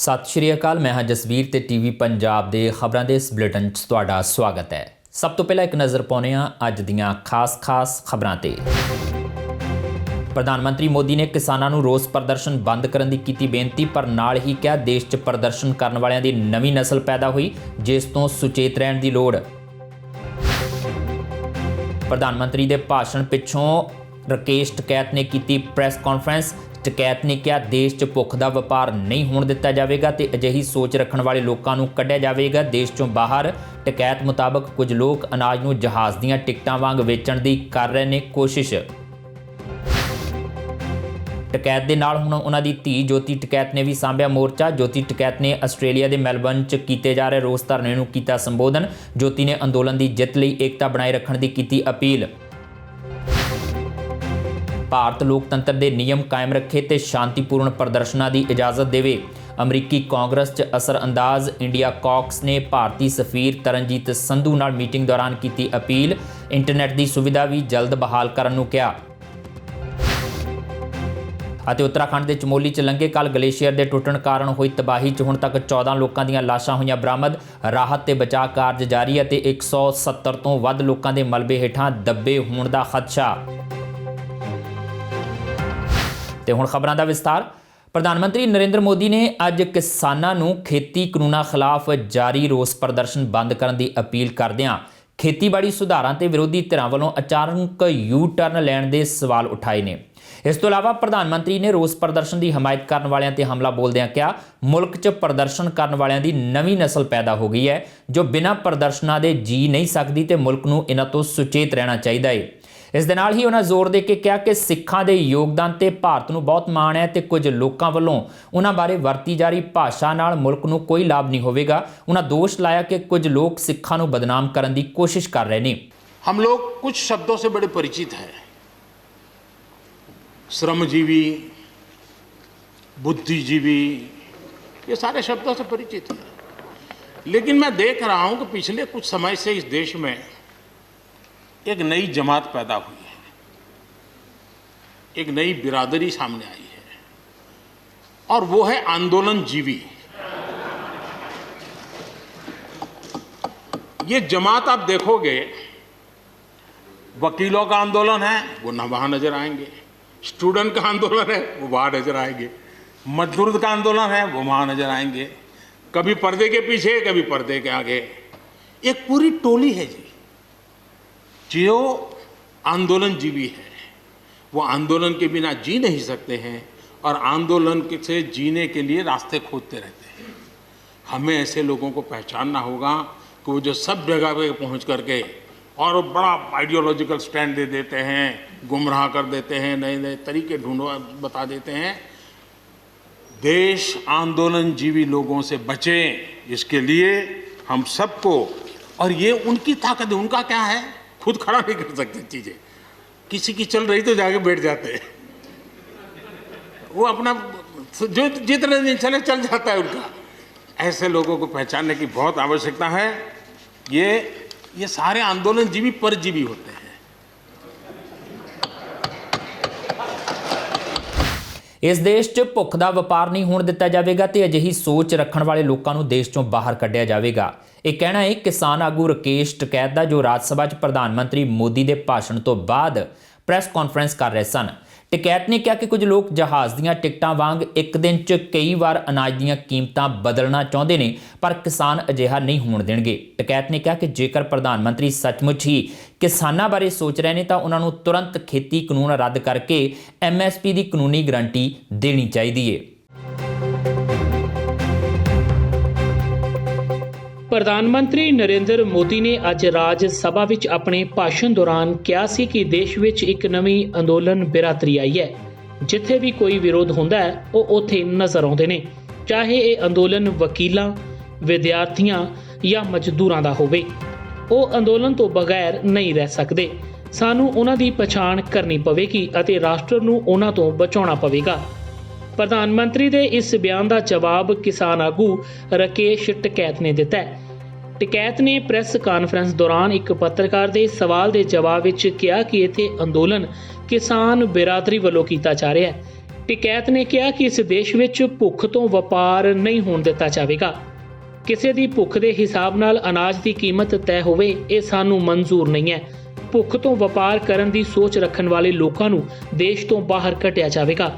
ਸਤਿ ਸ਼੍ਰੀ ਅਕਾਲ। ਮੈਂ ਹਾਂ ਜਸਵੀਰ ਤੇ ਟੀਵੀ ਪੰਜਾਬ ਦੇ ਖਬਰਾਂ ਦੇ ਇਸ ਬੁਲੇਟਿਨ 'ਚ ਤੁਹਾਡਾ ਸਵਾਗਤ ਹੈ। ਸਭ ਤੋਂ ਪਹਿਲਾਂ ਇੱਕ ਨਜ਼ਰ ਪਾਉਂਦੇ ਹਾਂ ਅੱਜ ਦੀਆਂ ਖਾਸ ਖਬਰਾਂ ਤੇ। ਪ੍ਰਧਾਨ ਮੰਤਰੀ ਮੋਦੀ ਨੇ ਕਿਸਾਨਾਂ ਨੂੰ ਰੋਸ ਪ੍ਰਦਰਸ਼ਨ ਬੰਦ ਕਰਨ ਦੀ ਕੀਤੀ ਬੇਨਤੀ, ਪਰ ਨਾਲ ਹੀ ਕਿਹਾ ਦੇਸ਼ 'ਚ ਪ੍ਰਦਰਸ਼ਨ ਕਰਨ ਵਾਲਿਆਂ ਦੀ ਨਵੀਂ ਨਸਲ ਪੈਦਾ ਹੋਈ ਜਿਸ ਤੋਂ ਸੁਚੇਤ ਰਹਿਣ ਦੀ ਲੋੜ। ਪ੍ਰਧਾਨ ਮੰਤਰੀ ਦੇ ਭਾਸ਼ਣ ਪਿੱਛੋਂ ਰਾਕੇਸ਼ ਟਕੈਤ ਨੇ ਕੀਤੀ ਪ੍ਰੈਸ ਕਾਨਫਰੰਸ। ਟਕੈਤ ਨੇ ਕਿਹਾ ਦੇਸ਼ 'ਚ ਭੁੱਖ ਦਾ ਵਪਾਰ ਨਹੀਂ ਹੋਣ ਦਿੱਤਾ ਜਾਵੇਗਾ ਤੇ ਅਜਿਹੀ ਸੋਚ ਰੱਖਣ ਵਾਲੇ ਲੋਕਾਂ ਨੂੰ ਕੱਢਿਆ ਜਾਵੇਗਾ ਦੇਸ਼ 'ਚੋਂ ਬਾਹਰ। ਟਕੈਤ ਮੁਤਾਬਕ ਕੁਝ ਲੋਕ ਅਨਾਜ ਨੂੰ ਜਹਾਜ਼ ਦੀਆਂ ਟਿਕਟਾਂ ਵਾਂਗ ਵੇਚਣ ਦੀ ਕਰ ਰਹੇ ਨੇ ਕੋਸ਼ਿਸ਼। ਟਕੈਤ ਦੇ ਨਾਲ ਹੁਣ ਉਹਨਾਂ ਦੀ ਧੀ ਜੋਤੀ ਟਕੈਤ ਨੇ ਵੀ ਸਾਂਭਿਆ ਮੋਰਚਾ। ਜੋਤੀ ਟਕੈਤ ਨੇ ਆਸਟ੍ਰੇਲੀਆ ਦੇ ਮੈਲਬਰਨ 'ਚ ਕੀਤੇ ਜਾ ਰਹੇ ਰੋਸ ਧਰਨੇ ਨੂੰ ਕੀਤਾ ਸੰਬੋਧਨ। ਜੋਤੀ ਨੇ ਅੰਦੋਲਨ ਦੀ ਜਿੱਤ ਲਈ ਏਕਤਾ ਬਣਾਏ ਰੱਖਣ ਦੀ ਕੀਤੀ ਅਪੀਲ। ਭਾਰਤ ਲੋਕਤੰਤਰ ਦੇ ਨਿਯਮ ਕਾਇਮ ਰੱਖੇ ਤੇ ਸ਼ਾਂਤੀਪੂਰਨ ਪ੍ਰਦਰਸ਼ਨਾਂ ਦੀ ਇਜਾਜ਼ਤ ਦੇਵੇ। ਅਮਰੀਕੀ ਕਾਂਗਰਸ 'ਚ ਅਸਰਅੰਦਾਜ਼ ਇੰਡੀਆ ਕਾਕਸ ਨੇ ਭਾਰਤੀ ਸਫੀਰ ਤਰਨਜੀਤ ਸੰਧੂ ਨਾਲ ਮੀਟਿੰਗ ਦੌਰਾਨ ਕੀਤੀ ਅਪੀਲ। ਇੰਟਰਨੈਟ ਦੀ ਸੁਵਿਧਾ ਵੀ ਜਲਦ ਬਹਾਲ ਕਰਨ ਨੂੰ ਕਿਹਾ। ਅਤੇ ਉੱਤਰਾਖੰਡ ਦੇ ਚਮੋਲੀ 'ਚ ਲੰਘੇ ਕੱਲ੍ਹ ਗਲੇਸ਼ੀਅਰ ਦੇ ਟੁੱਟਣ ਕਾਰਨ ਹੋਈ ਤਬਾਹੀ 'ਚ ਹੁਣ ਤੱਕ 14 ਲੋਕਾਂ ਦੀਆਂ ਲਾਸ਼ਾਂ ਹੋਈਆਂ ਬਰਾਮਦ। ਰਾਹਤ ਤੇ ਬਚਾਅ ਕਾਰਜ ਜਾਰੀ ਅਤੇ 170 ਤੋਂ ਵੱਧ ਲੋਕਾਂ ਦੇ ਮਲਬੇ ਹੇਠਾਂ ਦੱਬੇ ਹੋਣ ਦਾ ਖਦਸ਼ਾ। ਤੇ ਹੁਣ ਖਬਰਾਂ ਦਾ ਵਿਸਤਾਰ। ਪ੍ਰਧਾਨ ਮੰਤਰੀ ਨਰਿੰਦਰ ਮੋਦੀ ਨੇ ਅੱਜ ਕਿਸਾਨਾਂ ਨੂੰ ਖੇਤੀ ਕਾਨੂੰਨਾਂ ਖਿਲਾਫ ਜਾਰੀ ਰੋਸ ਪ੍ਰਦਰਸ਼ਨ ਬੰਦ ਕਰਨ ਦੀ ਅਪੀਲ ਕਰਦਿਆਂ ਖੇਤੀਬਾੜੀ ਸੁਧਾਰਾਂ ਤੇ ਵਿਰੋਧੀ ਧਿਰਾਂ ਵੱਲੋਂ ਅਚਾਨਕ ਯੂ ਟਰਨ ਲੈਣ ਦੇ ਸਵਾਲ ਉਠਾਏ ਨੇ। ਇਸ ਤੋਂ ਇਲਾਵਾ ਪ੍ਰਧਾਨ ਮੰਤਰੀ ਨੇ ਰੋਸ ਪ੍ਰਦਰਸ਼ਨ ਦੀ ਹਮਾਇਤ ਕਰਨ ਵਾਲਿਆਂ ਤੇ ਹਮਲਾ ਬੋਲਦਿਆਂ ਕਿਹਾ ਮੁਲਕ 'ਚ ਪ੍ਰਦਰਸ਼ਨ ਕਰਨ ਵਾਲਿਆਂ ਦੀ ਨਵੀਂ ਨਸਲ ਪੈਦਾ ਹੋ ਗਈ ਹੈ ਜੋ ਬਿਨਾਂ ਪ੍ਰਦਰਸ਼ਨਾਂ ਦੇ ਜੀ ਨਹੀਂ ਸਕਦੀ ਤੇ ਮੁਲਕ ਨੂੰ ਇਹਨਾਂ ਤੋਂ ਸੁਚੇਤ ਰਹਿਣਾ ਚਾਹੀਦਾ ਹੈ। ਇਸ ਦੇ ਨਾਲ ਹੀ ਉਹਨਾਂ ਜ਼ੋਰ ਦੇ ਕੇ ਕਿਹਾ ਕਿ ਸਿੱਖਾਂ ਦੇ ਯੋਗਦਾਨ ਤੇ ਭਾਰਤ ਨੂੰ ਬਹੁਤ ਮਾਣ ਹੈ ਤੇ ਕੁਝ ਲੋਕਾਂ ਵੱਲੋਂ ਉਹਨਾਂ ਬਾਰੇ ਵਰਤੀ ਜਾ ਰਹੀ ਭਾਸ਼ਾ ਨਾਲ ਮੁਲਕ ਨੂੰ ਕੋਈ ਲਾਭ ਨਹੀਂ ਹੋਵੇਗਾ। ਉਹਨਾਂ ਦੋਸ਼ ਲਾਇਆ ਕਿ ਕੁਝ ਲੋਕ ਸਿੱਖਾਂ ਨੂੰ ਬਦਨਾਮ ਕਰਨ ਦੀ ਕੋਸ਼ਿਸ਼ ਕਰ ਰਹੇ ਨੇ। हम लोग कुछ शब्दों से बड़े परिचित हैं, श्रमजीवी, बुद्धिजीवी, ये सारे शब्दों से परिचित हैं। लेकिन मैं देख रहा हूं कि पिछले कुछ समय से इस देश में एक नई जमात पैदा हुई है, एक नई बिरादरी सामने आई है और वो है आंदोलन जीवी। ये जमात आप देखोगे, वकीलों का आंदोलन है वो ना वहां नजर आएंगे, स्टूडेंट का आंदोलन है वो वहां नजर आएंगे, मजदूर का आंदोलन है वो वहां नजर आएंगे, कभी पर्दे के पीछे कभी पर्दे के आगे। एक पूरी टोली है जी जो आंदोलन जीवी है। वो आंदोलन के बिना जी नहीं सकते हैं और आंदोलन से जीने के लिए रास्ते खोजते रहते हैं। हमें ऐसे लोगों को पहचानना होगा कि वो जो सब जगह पे पहुंच करके और बड़ा आइडियोलॉजिकल स्टैंड दे देते हैं, गुमराह कर देते हैं, नए नए तरीके बता देते हैं। देश आंदोलन जीवी लोगों से बचे, इसके लिए हम सबको, और ये उनकी ताकत है। उनका क्या है, खुद खड़ा नहीं कर सकते चीजें, किसी की चल रही तो जाके बैठ जाते हैं, वो अपना जो जितने दिन चले चल जाता है उनका। ऐसे लोगों को पहचानने की बहुत आवश्यकता है। ये सारे आंदोलन जीवी परजीवी होते हैं। ਇਸ ਦੇਸ਼ 'ਚ ਭੁੱਖ ਦਾ ਵਪਾਰ ਨਹੀਂ ਹੋਣ ਦਿੱਤਾ ਜਾਵੇਗਾ ਤੇ ਅਜਿਹੀ ਸੋਚ ਰੱਖਣ ਵਾਲੇ ਲੋਕਾਂ ਨੂੰ ਦੇਸ਼ 'ਚੋਂ ਬਾਹਰ ਕੱਢਿਆ ਜਾਵੇਗਾ। ਇਹ ਕਹਿਣਾ ਹੈ ਕਿਸਾਨ ਆਗੂ ਰਾਕੇਸ਼ ਟਕੈਤ ਦਾ, ਜੋ ਰਾਜ ਸਭਾ 'ਚ ਪ੍ਰਧਾਨ ਮੰਤਰੀ ਮੋਦੀ ਦੇ ਭਾਸ਼ਣ ਤੋਂ ਬਾਅਦ ਪ੍ਰੈਸ ਕਾਨਫਰੰਸ ਕਰ ਰਹੇ ਸਨ। ਟਕੈਤ ਨੇ ਕਿਹਾ ਕਿ ਕੁਝ ਲੋਕ ਜਹਾਜ਼ ਦੀਆਂ ਟਿਕਟਾਂ ਵਾਂਗ ਇੱਕ ਦਿਨ 'ਚ ਕਈ ਵਾਰ ਅਨਾਜ ਦੀਆਂ ਕੀਮਤਾਂ ਬਦਲਣਾ ਚਾਹੁੰਦੇ ਨੇ, ਪਰ ਕਿਸਾਨ ਅਜਿਹਾ ਨਹੀਂ ਹੋਣ ਦੇਣਗੇ। ਟਕੈਤ ਨੇ ਕਿਹਾ ਕਿ ਜੇਕਰ ਪ੍ਰਧਾਨ ਮੰਤਰੀ ਸੱਚਮੁੱਚ ਹੀ ਕਿਸਾਨਾਂ ਬਾਰੇ ਸੋਚ ਰਹੇ ਨੇ ਤਾਂ ਉਹਨਾਂ ਨੂੰ ਤੁਰੰਤ ਖੇਤੀ ਕਾਨੂੰਨ ਰੱਦ ਕਰਕੇ MSP ਦੀ ਕਾਨੂੰਨੀ ਗਰੰਟੀ ਦੇਣੀ ਚਾਹੀਦੀ ਹੈ। ਪ੍ਰਧਾਨ ਮੰਤਰੀ ਨਰਿੰਦਰ ਮੋਦੀ ਨੇ ਅੱਜ ਰਾਜ ਸਭਾ ਵਿੱਚ ਆਪਣੇ ਭਾਸ਼ਣ ਦੌਰਾਨ ਕਿਹਾ ਸੀ ਕਿ ਦੇਸ਼ ਵਿੱਚ ਇੱਕ ਨਵੀਂ ਅੰਦੋਲਨ ਬਿਰਾਦਰੀ ਆਈ ਹੈ। ਜਿੱਥੇ ਵੀ ਕੋਈ ਵਿਰੋਧ ਹੁੰਦਾ ਹੈ ਉਹ ਉੱਥੇ ਨਜ਼ਰ ਆਉਂਦੇ ਨੇ, ਚਾਹੇ ਇਹ ਅੰਦੋਲਨ ਵਕੀਲਾਂ, ਵਿਦਿਆਰਥੀਆਂ ਜਾਂ ਮਜ਼ਦੂਰਾਂ ਦਾ ਹੋਵੇ। ਉਹ ਅੰਦੋਲਨ ਤੋਂ ਬਗੈਰ ਨਹੀਂ ਰਹਿ ਸਕਦੇ। ਸਾਨੂੰ ਉਹਨਾਂ ਦੀ ਪਛਾਣ ਕਰਨੀ ਪਵੇਗੀ ਅਤੇ ਰਾਸ਼ਟਰ ਨੂੰ ਉਹਨਾਂ ਤੋਂ ਬਚਾਉਣਾ ਪਵੇਗਾ। ਪ੍ਰਧਾਨ ਮੰਤਰੀ ਦੇ ਇਸ ਬਿਆਨ ਦਾ ਜਵਾਬ ਕਿਸਾਨ ਆਗੂ ਰਾਕੇਸ਼ ਟਕੈਤ ਨੇ ਦਿੱਤਾ ਹੈ। ਟਕੈਤ ਨੇ ਪ੍ਰੈਸ ਕਾਨਫਰੰਸ ਦੌਰਾਨ ਇੱਕ ਪੱਤਰਕਾਰ ਦੇ ਸਵਾਲ ਦੇ ਜਵਾਬ ਵਿੱਚ ਕਿਹਾ ਕਿ ਇੱਥੇ ਅੰਦੋਲਨ ਕਿਸਾਨ ਬਿਰਾਦਰੀ ਵੱਲੋਂ ਕੀਤਾ ਜਾ ਰਿਹਾ ਹੈ। ਟਿਕੈਤ ਨੇ ਕਿਹਾ ਕਿ ਇਸ ਦੇਸ਼ ਵਿੱਚ ਭੁੱਖ ਤੋਂ ਵਪਾਰ ਨਹੀਂ ਹੋਣ ਦਿੱਤਾ ਜਾਵੇਗਾ। ਕਿਸੇ ਦੀ ਭੁੱਖ ਦੇ ਹਿਸਾਬ ਨਾਲ ਅਨਾਜ ਦੀ ਕੀਮਤ ਤੈਅ ਹੋਵੇ, ਇਹ ਸਾਨੂੰ ਮਨਜ਼ੂਰ ਨਹੀਂ ਹੈ। ਭੁੱਖ ਤੋਂ ਵਪਾਰ ਕਰਨ ਦੀ ਸੋਚ ਰੱਖਣ ਵਾਲੇ ਲੋਕਾਂ ਨੂੰ ਦੇਸ਼ ਤੋਂ ਬਾਹਰ ਕੱਢਿਆ ਜਾਵੇਗਾ।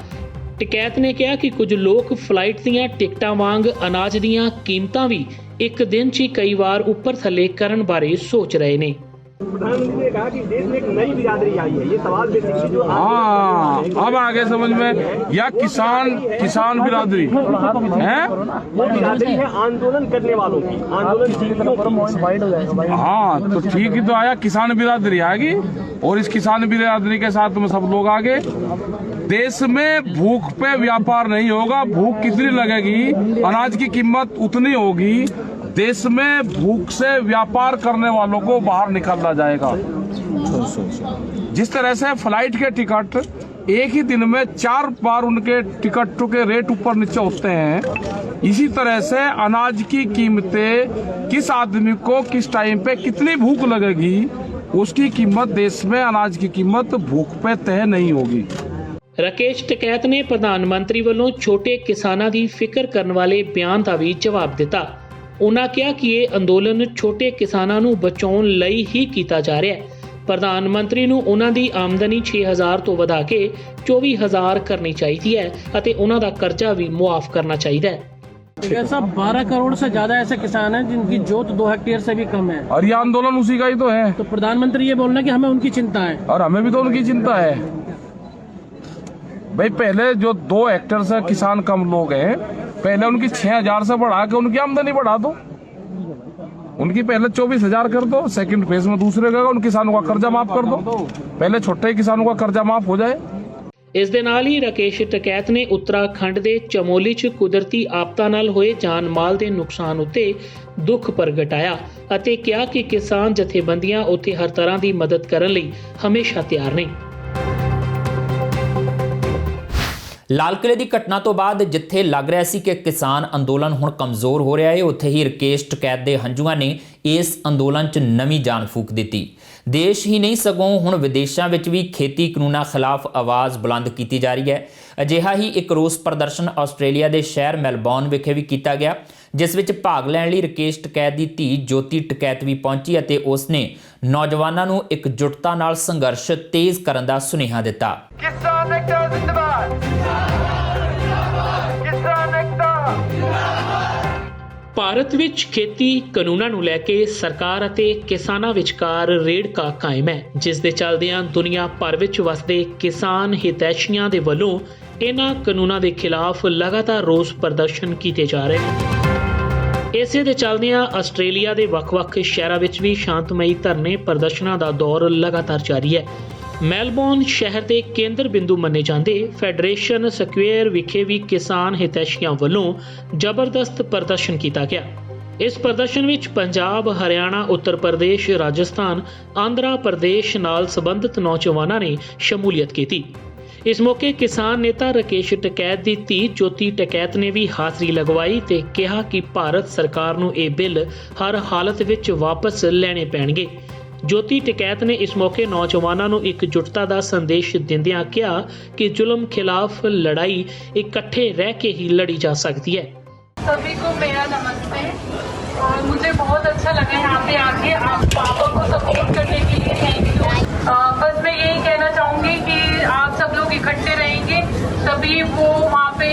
ਟਿਕੈਤ ਨੇ ਕਿਹਾ ਕਿ ਕੁਝ ਲੋਕ ਫਲਾਈਟ ਦੀਆਂ ਟਿਕਟਾਂ ਵਾਂਗ ਅਨਾਜ ਦੀਆਂ ਕੀਮਤਾਂ ਵੀ ਇੱਕ ਦਿਨ 'ਚ ਹੀ ਕਈ ਵਾਰ ਉੱਪਰ ਥੱਲੇ ਕਰਨ ਬਾਰੇ ਸੋਚ ਰਹੇ ਨੇ। प्रधानमंत्री ने कहा कि देश में एक नई बिरादरी आई है, ये सवाल बेसिकली जो हाँ अब आगे समझ में, या किसान बिरादरी है, वो बिरादरी है आंदोलन करने वालों की, आंदोलन। हाँ तो ठीक ही तो आया, किसान बिरादरी आएगी और इस किसान बिरादरी के साथ में सब लोग आगे। देश में भूख पे व्यापार नहीं होगा, भूख कितनी लगेगी, अनाज की कीमत उतनी होगी। देश में भूख से व्यापार करने वालों को बाहर निकाला जाएगा। जिस तरह से फ्लाइट के टिकट एक ही दिन में 4 बार उनके टिकटों के रेट ऊपर नीचे होते हैं, इसी तरह से अनाज की कीमतें किस आदमी को किस टाइम पे कितनी भूख लगेगी, उसकी कीमत देश में अनाज की कीमत भूख पे तय नहीं होगी। ਰਾਕੇਸ਼ ਟਿਕੈਤ ਨੇ ਪ੍ਰਧਾਨ ਮੰਤਰੀ ਵੱਲੋਂ ਛੋਟੇ ਕਿਸਾਨਾਂ ਦੀ ਫਿਕਰ ਕਰਨ ਵਾਲੇ ਬਿਆਨ ਦਾ ਵੀ ਜਵਾਬ ਦਿੱਤਾ। ਉਨ੍ਹਾਂ ਕਿਹਾ ਕਿ ਇਹ ਅੰਦੋਲਨ ਛੋਟੇ ਕਿਸਾਨਾਂ ਨੂੰ ਬਚਾਉਣ ਲਈ ਹੀ ਕੀਤਾ ਜਾ ਰਿਹਾ ਹੈ। ਪ੍ਰਧਾਨ ਮੰਤਰੀ ਨੂੰ ਉਹਨਾਂ ਦੀ ਆਮਦਨੀ 6000 ਤੋਂ ਵਧਾ ਕੇ 24000 ਕਰਨੀ ਚਾਹੀਦੀ ਹੈ ਅਤੇ ਉਹਨਾਂ ਦਾ ਕਰਜ਼ਾ ਵੀ ਮੁਆਫ ਕਰਨਾ ਚਾਹੀਦਾ ਹੈ। ऐसा 12 करोड़ से ज्यादा ऐसे किसान हैं जिनकी जोत 2 हेक्टेयर से भी कम है, और ये आंदोलन उसी का ही तो है। तो प्रधानमंत्री ये बोल रहे हैं कि हमें उनकी चिंता है, और हमें भी तो उनकी चिंता है भाई। पहले जो 2 हेक्टेयर से किसान कम लोग हैं, पहले उनकी 6000 से बढ़ा के उनकी आमदनी बढ़ा दो, उनकी पहले 24000 कर दो, सेकंड फेज में दूसरे का उन किसानों का कर्जा माफ कर दो, पहले छोटे किसानों का कर्जा माफ हो जाए। ਇਸ ਦੇ ਨਾਲ ਹੀ ਰਾਕੇਸ਼ ਟਿਕੈਤ ਨੇ ਉੱਤਰਾਖੰਡ ਦੇ ਚਮੋਲੀ 'ਚ ਕੁਦਰਤੀ ਆਫਤਾਂ ਨਾਲ ਹੋਏ ਜਾਨ ਮਾਲ ਦੇ ਨੁਕਸਾਨ ਉੱਤੇ ਦੁੱਖ ਪ੍ਰਗਟਾਇਆ ਅਤੇ ਕਿਹਾ ਕਿ ਕਿਸਾਨ ਜਥੇਬੰਦੀਆਂ ਉੱਥੇ ਹਰ ਤਰ੍ਹਾਂ ਦੀ ਮਦਦ ਕਰਨ ਲਈ ਹਮੇਸ਼ਾ ਤਿਆਰ ਨੇ। ਲਾਲ ਕਿਲ੍ਹੇ ਦੀ ਘਟਨਾ ਤੋਂ ਬਾਅਦ ਜਿੱਥੇ ਲੱਗ ਰਿਹਾ ਸੀ ਕਿ ਕਿਸਾਨ ਅੰਦੋਲਨ ਹੁਣ ਕਮਜ਼ੋਰ ਹੋ ਰਿਹਾ ਹੈ, ਉੱਥੇ ਹੀ ਰਾਕੇਸ਼ ਟਿਕੈਤ ਦੇ ਹੰਝੂਆਂ ਨੇ ਇਸ ਅੰਦੋਲਨ 'ਚ ਨਵੀਂ ਜਾਨ ਫੂਕ ਦਿੱਤੀ। ਦੇਸ਼ ਹੀ ਨਹੀਂ ਸਗੋਂ ਹੁਣ ਵਿਦੇਸ਼ਾਂ ਵਿੱਚ ਵੀ ਖੇਤੀ ਕਾਨੂੰਨਾਂ ਖਿਲਾਫ ਆਵਾਜ਼ ਬੁਲੰਦ ਕੀਤੀ ਜਾ ਰਹੀ ਹੈ। ਅਜਿਹਾ ਹੀ ਇੱਕ ਰੋਸ ਪ੍ਰਦਰਸ਼ਨ ਆਸਟ੍ਰੇਲੀਆ ਦੇ ਸ਼ਹਿਰ ਮੈਲਬੌਰਨ ਵਿਖੇ ਵੀ ਕੀਤਾ ਗਿਆ, ਜਿਸ ਵਿੱਚ ਭਾਗ ਲੈਣ ਲਈ ਰਾਕੇਸ਼ ਟਿਕੈਤ ਦੀ ਧੀ ਜੋਤੀ ਟਿਕੈਤ ਵੀ ਪਹੁੰਚੀ ਅਤੇ ਉਸ ਨੇ ਨੌਜਵਾਨਾਂ ਨੂੰ ਇਕਜੁੱਟਤਾ ਨਾਲ ਸੰਘਰਸ਼ ਤੇਜ਼ ਕਰਨ ਦਾ ਸੁਨੇਹਾ ਦਿੱਤਾ। ਕਿਸਾਨ ਏਕਤਾ ਜ਼ਿੰਦਾਬਾਦ, ਕਿਸਾਨ ਏਕਤਾ। ਭਾਰਤ ਵਿੱਚ ਖੇਤੀ ਕਾਨੂੰਨਾਂ ਨੂੰ ਲੈ ਕੇ ਸਰਕਾਰ ਅਤੇ ਕਿਸਾਨਾਂ ਵਿਚਕਾਰ ਰੇੜਕਾ ਕਾਇਮ ਹੈ, ਜਿਸ ਦੇ ਚੱਲਦਿਆਂ ਦੁਨੀਆ ਭਰ ਵਿੱਚ ਵਸਦੇ ਕਿਸਾਨ ਹਿਤੈਸ਼ੀਆਂ ਦੇ ਵੱਲੋਂ ਇਹਨਾਂ ਕਾਨੂੰਨਾਂ ਦੇ ਖਿਲਾਫ ਲਗਾਤਾਰ ਰੋਸ ਪ੍ਰਦਰਸ਼ਨ ਕੀਤੇ ਜਾ ਰਹੇ ਨੇ। ਇਸੇ ਦੇ ਚੱਲਦਿਆਂ ਆਸਟ੍ਰੇਲੀਆ ਦੇ ਵੱਖ-ਵੱਖ ਸ਼ਹਿਰਾਂ ਵਿੱਚ ਵੀ ਸ਼ਾਂਤਮਈ ਧਰਨੇ ਪ੍ਰਦਰਸ਼ਨਾਂ ਦਾ ਦੌਰ ਲਗਾਤਾਰ ਜਾਰੀ ਹੈ। ਮੈਲਬੌਰਨ ਸ਼ਹਿਰ ਦੇ ਕੇਂਦਰ ਬਿੰਦੂ ਮੰਨੇ ਜਾਂਦੇ ਫੈਡਰੇਸ਼ਨ ਸਕੁਏਅਰ ਵਿਖੇ ਵੀ ਕਿਸਾਨ ਹਿਤੈਸ਼ੀਆਂ ਵੱਲੋਂ ਜ਼ਬਰਦਸਤ ਪ੍ਰਦਰਸ਼ਨ ਕੀਤਾ ਗਿਆ। ਇਸ ਪ੍ਰਦਰਸ਼ਨ ਵਿੱਚ ਪੰਜਾਬ, ਹਰਿਆਣਾ, ਉੱਤਰ ਪ੍ਰਦੇਸ਼, ਰਾਜਸਥਾਨ, ਆਂਧਰਾ ਪ੍ਰਦੇਸ਼ ਨਾਲ ਸੰਬੰਧਿਤ ਨੌਜਵਾਨਾਂ ਨੇ ਸ਼ਮੂਲੀਅਤ ਕੀਤੀ। ਇਸ ਮੌਕੇ ਕਿਸਾਨ ਨੇਤਾ ਰਾਕੇਸ਼ ਟਿਕੈਤ ਦੀ ਧੀ ਜੋਤੀ ਟਿਕੈਤ ਨੇ ਵੀ ਹਾਜ਼ਰੀ ਲਗਵਾਈ ਤੇ ਕਿਹਾ ਕਿ ਭਾਰਤ ਸਰਕਾਰ ਨੂੰ ਇਹ ਬਿੱਲ ਹਰ ਹਾਲਤ ਵਿੱਚ ਵਾਪਸ ਲੈਣੇ ਪੈਣਗੇ। ਜੋਤੀ ਟਿਕੈਤ ਨੇ ਇਸ ਮੌਕੇ ਨੌਜਵਾਨਾਂ ਨੂੰ ਇਕਜੁੱਟਤਾ ਦਾ ਸੰਦੇਸ਼ ਦਿੰਦਿਆਂ ਕਿਹਾ ਕਿ ਜ਼ੁਲਮ ਖਿਲਾਫ ਲੜਾਈ ਇਕੱਠੇ ਰਹਿ ਕੇ ਹੀ ਲੜੀ ਜਾ ਸਕਦੀ है। सभी को मेरा नमस्ते और मुझे बहुत अच्छा लगा यहाँ पे आके आप पापा को सपोर्ट करने के लिए थैंक यू। बस मैं यही कहना चाहूँगी कि आप सब लोग इकट्ठे रहेंगे तभी वो वहाँ पे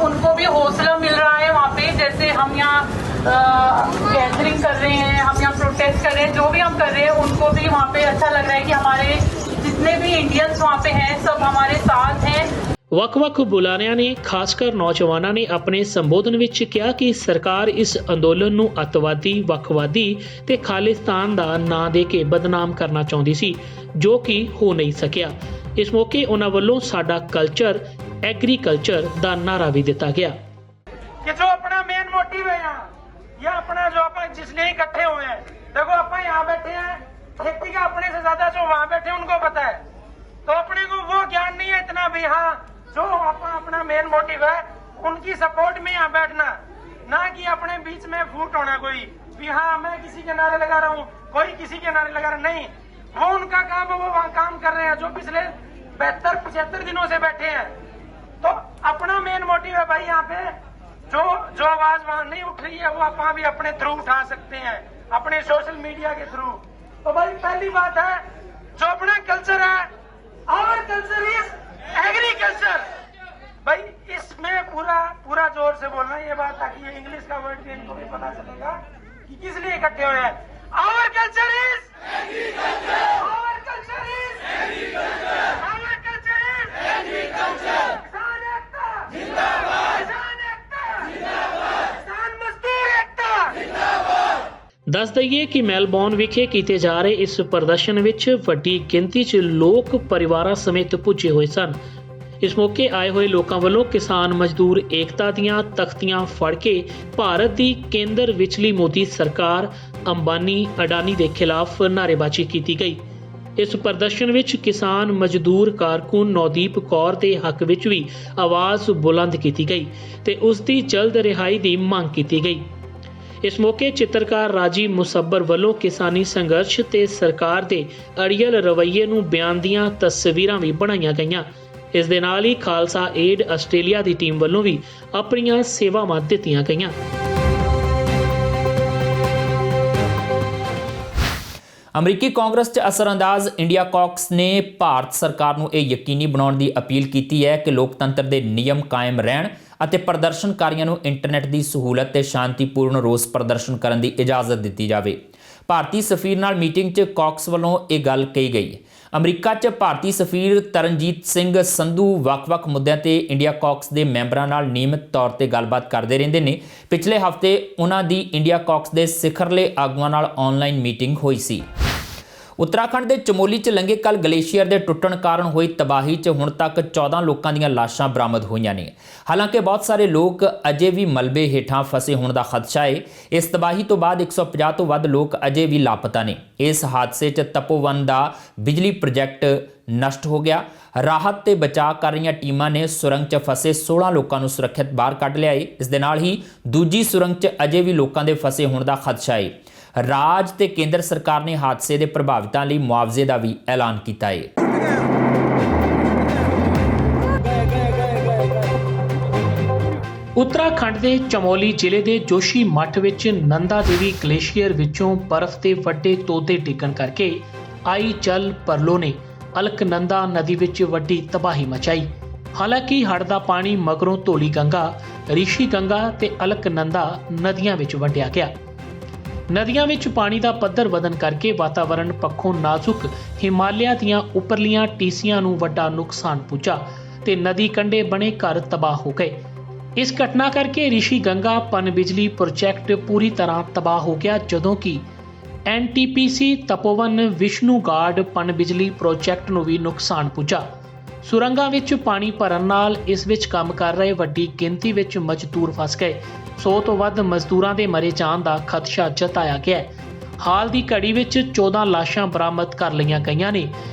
उनको भी हौसला मिल रहा है। वहाँ पे जैसे हम यहाँ गैदरिंग कर रहे हैं, हम यहाँ प्रोटेस्ट कर रहे हैं, जो भी हम कर रहे हैं उनको भी वहाँ पे अच्छा लग रहा है कि हमारे जितने भी इंडियंस वहाँ पे हैं सब हमारे साथ हैं। ਵੱਖ-ਵੱਖ ਬੁਲਾਰਿਆਂ ਨੇ ਖਾਸ ਕਰ ਨੌਜਵਾਨਾਂ ਨੇ ਆਪਣੇ ਸੰਬੋਧਨ ਵਿੱਚ ਕਿਹਾ ਕਿ ਸਰਕਾਰ ਇਸ ਅੰਦੋਲਨ ਨੂੰ ਅੱਤਵਾਦੀ, ਵੱਖਵਾਦੀ ਤੇ ਖਾਲਿਸਤਾਨ ਦਾ ਨਾਂ ਦੇ ਕੇ ਬਦਨਾਮ ਕਰਨਾ ਚਾਹੁੰਦੀ ਸੀ, ਜੋ ਕਿ ਹੋ ਨਹੀਂ ਸਕਿਆ। ਇਸ ਮੌਕੇ ਉਹਨਾਂ ਵੱਲੋਂ ਸਾਡਾ ਕਲਚਰ ਐਗਰੀਕਲਚਰ ਦਾ ਨਾਰਾ ਵੀ ਦਿੱਤਾ ਗਿਆ कि जो अपना मेन मोटिव है यहाँ, या अपना जो अपन जिसलिए इकट्ठे हुए हैं, देखो अपन यहाँ बैठे हैं, खेती का अपने से ज्यादा जो वहाँ बैठे हैं उनको पता है, तो अपने को वो ज्ञान नहीं है इतना भी। हाँ, जो अपना मेन मोटिव है उनकी सपोर्ट में यहाँ बैठना, ना कि अपने बीच में फूट होना कोई भी। हाँ, मैं किसी के नारे लगा रहा हूँ, कोई किसी के नारे लगा रहा, नहीं, वो उनका काम है, वो वहाँ काम कर रहे हैं। जो पिछले 72-75 दिनों से बैठे हैं अपना मेन मोटिव है भाई यहाँ पे जो आवाज वहां नहीं उठ रही है वो आप वहां भी अपने थ्रू उठा सकते हैं, अपने सोशल मीडिया के थ्रू। तो भाई पहली बात है जो अपना कल्चर है, आवर कल्चर इज एग्रीकल्चर। भाई इसमें पूरा जोर से बोलना ये बात, ताकि ये इंग्लिश का वर्ड भी इनको भी पता चलेगा कि किस लिए इकट्ठे हुए हैं। Our culture is agriculture, our culture is agriculture, our culture is agriculture. किसान एकता जिंदाबाद, किसान एकता जिंदाबाद, किसान मजदूर एकता जिंदाबाद। ਦੱਸ ਦਈਏ ਕਿ ਮੈਲਬੌਰਨ ਵਿਖੇ ਕੀਤੇ ਜਾ ਰਹੇ ਇਸ ਪ੍ਰਦਰਸ਼ਨ ਵਿੱਚ ਵੱਡੀ ਗਿਣਤੀ 'ਚ ਲੋਕ ਪਰਿਵਾਰਾਂ ਸਮੇਤ ਪੁੱਜੇ ਹੋਏ ਸਨ। ਇਸ ਮੌਕੇ ਆਏ ਹੋਏ ਲੋਕਾਂ ਵੱਲੋਂ ਕਿਸਾਨ ਮਜ਼ਦੂਰ ਏਕਤਾ ਦੀਆਂ ਤਖਤੀਆਂ ਫੜ ਕੇ ਭਾਰਤ ਦੀ ਕੇਂਦਰ ਵਿਚਲੀ ਮੋਦੀ ਸਰਕਾਰ ਅੰਬਾਨੀ ਅਡਾਨੀ ਦੇ ਖਿਲਾਫ ਨਾਅਰੇਬਾਜ਼ੀ ਕੀਤੀ ਗਈ। ਇਸ ਪ੍ਰਦਰਸ਼ਨ ਵਿੱਚ ਕਿਸਾਨ ਮਜ਼ਦੂਰ ਕਾਰਕੁਨ ਨੌਦੀਪ ਕੌਰ ਦੇ ਹੱਕ ਵਿੱਚ ਵੀ ਆਵਾਜ਼ ਬੁਲੰਦ ਕੀਤੀ ਗਈ ਤੇ ਉਸ ਦੀ ਜਲਦ ਰਿਹਾਈ ਦੀ ਮੰਗ ਕੀਤੀ ਗਈ। ਇਸ ਮੌਕੇ ਚਿੱਤਰਕਾਰ ਰਾਜੀ ਮੁਸੱਬਰ ਵੱਲੋਂ ਕਿਸਾਨੀ ਸੰਘਰਸ਼ ਤੇ ਸਰਕਾਰ ਦੇ ਅੜੀਅਲ ਰਵੱਈਏ ਨੂੰ ਬਿਆਨ ਦੀਆਂ ਤਸਵੀਰਾਂ ਵੀ ਬਣਾਈਆਂ ਗਈਆਂ। ਇਸ ਦੇ ਨਾਲ ਹੀ ਖਾਲਸਾ ਏਡ ਆਸਟ੍ਰੇਲੀਆ ਦੀ ਟੀਮ ਵੱਲੋਂ ਵੀ ਆਪਣੀਆਂ ਸੇਵਾਵਾਂ ਦਿੱਤੀਆਂ ਗਈਆਂ। ਅਮਰੀਕੀ ਕਾਂਗਰਸ 'ਚ ਅਸਰਅੰਦਾਜ਼ ਇੰਡੀਆ ਕਾਕਸ ਨੇ ਭਾਰਤ ਸਰਕਾਰ ਨੂੰ ਇਹ ਯਕੀਨੀ ਬਣਾਉਣ ਦੀ ਅਪੀਲ ਕੀਤੀ ਹੈ ਕਿ ਲੋਕਤੰਤਰ ਦੇ ਨਿਯਮ ਕਾਇਮ ਰਹਿਣ ਅਤੇ ਪ੍ਰਦਰਸ਼ਨਕਾਰੀਆਂ ਨੂੰ ਇੰਟਰਨੈਟ ਦੀ ਸਹੂਲਤ ਤੇ ਸ਼ਾਂਤੀਪੂਰਨ ਰੋਸ ਪ੍ਰਦਰਸ਼ਨ ਕਰਨ ਦੀ ਇਜਾਜ਼ਤ ਦਿੱਤੀ ਜਾਵੇ। ਭਾਰਤੀ ਸਫੀਰ ਨਾਲ ਮੀਟਿੰਗ 'ਚ ਕਾਕਸ ਵੱਲੋਂ ਇਹ ਗੱਲ ਕਹੀ ਗਈ। ਅਮਰੀਕਾ 'ਚ ਭਾਰਤੀ ਸਫੀਰ ਤਰਨਜੀਤ ਸਿੰਘ ਸੰਧੂ ਵੱਖ-ਵੱਖ ਮੁੱਦਿਆਂ ਤੇ ਇੰਡੀਆ ਕਾਕਸ ਦੇ ਮੈਂਬਰਾਂ ਨਾਲ ਨਿਯਮਿਤ ਤੌਰ ਤੇ ਗੱਲਬਾਤ ਕਰਦੇ ਰਹਿੰਦੇ ਨੇ। ਪਿਛਲੇ ਹਫ਼ਤੇ ਉਹਨਾਂ ਦੀ ਇੰਡੀਆ ਕਾਕਸ ਦੇ ਸਿਖਰਲੇ ਆਗੂਆਂ ਨਾਲ ਆਨਲਾਈਨ ਮੀਟਿੰਗ ਹੋਈ ਸੀ। ਉੱਤਰਾਖੰਡ ਦੇ ਚਮੋਲੀ 'ਚ ਲੰਘੇ ਕੱਲ੍ਹ ਗਲੇਸ਼ੀਅਰ ਦੇ ਟੁੱਟਣ ਕਾਰਨ ਹੋਈ ਤਬਾਹੀ 'ਚ ਹੁਣ ਤੱਕ 14 ਲੋਕਾਂ ਦੀਆਂ ਲਾਸ਼ਾਂ ਬਰਾਮਦ ਹੋਈਆਂ ਨੇ। ਹਾਲਾਂਕਿ ਬਹੁਤ ਸਾਰੇ ਲੋਕ ਅਜੇ ਵੀ ਮਲਬੇ ਹੇਠਾਂ ਫਸੇ ਹੋਣ ਦਾ ਖਦਸ਼ਾ ਹੈ। ਇਸ ਤਬਾਹੀ ਤੋਂ ਬਾਅਦ 150 ਤੋਂ ਵੱਧ ਲੋਕ ਅਜੇ ਵੀ ਲਾਪਤਾ ਨੇ। ਇਸ ਹਾਦਸੇ 'ਚ ਤਪੋਵਨ ਦਾ ਬਿਜਲੀ ਪ੍ਰੋਜੈਕਟ ਨਸ਼ਟ ਹੋ ਗਿਆ। ਰਾਹਤ ਤੇ ਬਚਾਅ ਕਰ ਰਹੀਆਂ ਟੀਮਾਂ ਨੇ ਸੁਰੰਗ 'ਚ ਫਸੇ 16 ਲੋਕਾਂ ਨੂੰ ਸੁਰੱਖਿਅਤ ਬਾਹਰ ਕੱਢ ਲਿਆ ਹੈ। ਇਸ ਦੇ ਨਾਲ ਹੀ ਦੂਜੀ ਸੁਰੰਗ 'ਚ ਅਜੇ ਵੀ ਲੋਕਾਂ ਦੇ ਫਸੇ ਹੋਣ ਦਾ ਖਦਸ਼ਾ ਹੈ। ਰਾਜ ਤੇ ਕੇਂਦਰ ਸਰਕਾਰ ਨੇ ਹਾਦਸੇ ਦੇ ਪ੍ਰਭਾਵਿਤਾਂ ਲਈ ਮੁਆਵਜ਼ੇ ਦਾ ਵੀ ਐਲਾਨ ਕੀਤਾ ਹੈ। ਉੱਤਰਾਖੰਡ ਦੇ ਚਮੋਲੀ ਜ਼ਿਲ੍ਹੇ ਦੇ ਜੋਸ਼ੀ ਮੱਠ ਵਿੱਚ ਨੰਦਾ ਦੇਵੀ ਗਲੇਸ਼ੀਅਰ ਵਿੱਚੋਂ ਬਰਫ਼ ਦੇ ਵੱਡੇ ਤੋਦੇ ਡਿੱਗਣ ਕਰਕੇ ਆਈ ਜਲ ਪਰਲੋ ਨੇ ਅਲਕਨੰਦਾ ਨਦੀ ਵਿੱਚ ਵੱਡੀ ਤਬਾਹੀ ਮਚਾਈ। ਹਾਲਾਂਕਿ ਹੜ੍ਹ ਦਾ ਪਾਣੀ ਮਗਰੋਂ ਧੌਲੀ ਗੰਗਾ, ਰਿਸ਼ੀ ਗੰਗਾ ਤੇ ਅਲਕਨੰਦਾ ਨਦੀਆਂ ਵਿੱਚ ਵੰਡਿਆ ਗਿਆ। ਨਦੀਆਂ ਵਿੱਚ ਪਾਣੀ ਦਾ ਪੱਧਰ ਵਧਣ ਕਰਕੇ ਵਾਤਾਵਰਣ ਪੱਖੋਂ ਨਾਜ਼ੁਕ ਹਿਮਾਲਿਆ ਦੀਆਂ ਉੱਪਰਲੀਆਂ ਟੀਸੀਆਂ ਨੂੰ ਵੱਡਾ ਨੁਕਸਾਨ ਪੁੱਜਾ ਤੇ ਨਦੀ ਕੰਢੇ ਬਣੇ ਘਰ ਤਬਾਹ ਹੋ ਗਏ। ਇਸ ਘਟਨਾ ਕਰਕੇ ਰਿਸ਼ੀ ਗੰਗਾ ਪਨ ਬਿਜਲੀ ਪ੍ਰੋਜੈਕਟ ਪੂਰੀ ਤਰ੍ਹਾਂ ਤਬਾਹ ਹੋ ਗਿਆ, ਜਦੋਂ ਕਿ NTPC ਤਪੋਵਨ ਵਿਸ਼ਨੂਗਾਰਡ ਪਨ ਬਿਜਲੀ ਪ੍ਰੋਜੈਕਟ ਨੂੰ ਵੀ ਨੁਕਸਾਨ ਪੁੱਜਾ। ਸੁਰੰਗਾਂ ਵਿੱਚ ਪਾਣੀ ਭਰਨ ਨਾਲ ਇਸ ਵਿੱਚ ਕੰਮ ਕਰ ਰਹੇ ਵੱਡੀ ਗਿਣਤੀ ਵਿੱਚ ਮਜ਼ਦੂਰ ਫਸ ਗਏ। 100 ਤੋਂ ਵੱਧ ਮਜ਼ਦੂਰਾਂ ਦੇ ਮਰੇ ਜਾਣ ਦਾ ਖਦਸ਼ਾ ਜਤਾਇਆ ਗਿਆ ਹੈ। ਹਾਲ ਦੀ ਘੜੀ ਵਿੱਚ 14 ਲਾਸ਼ਾਂ ਬਰਾਮਦ ਕਰ ਲਈਆਂ ਗਈਆਂ ਨੇ,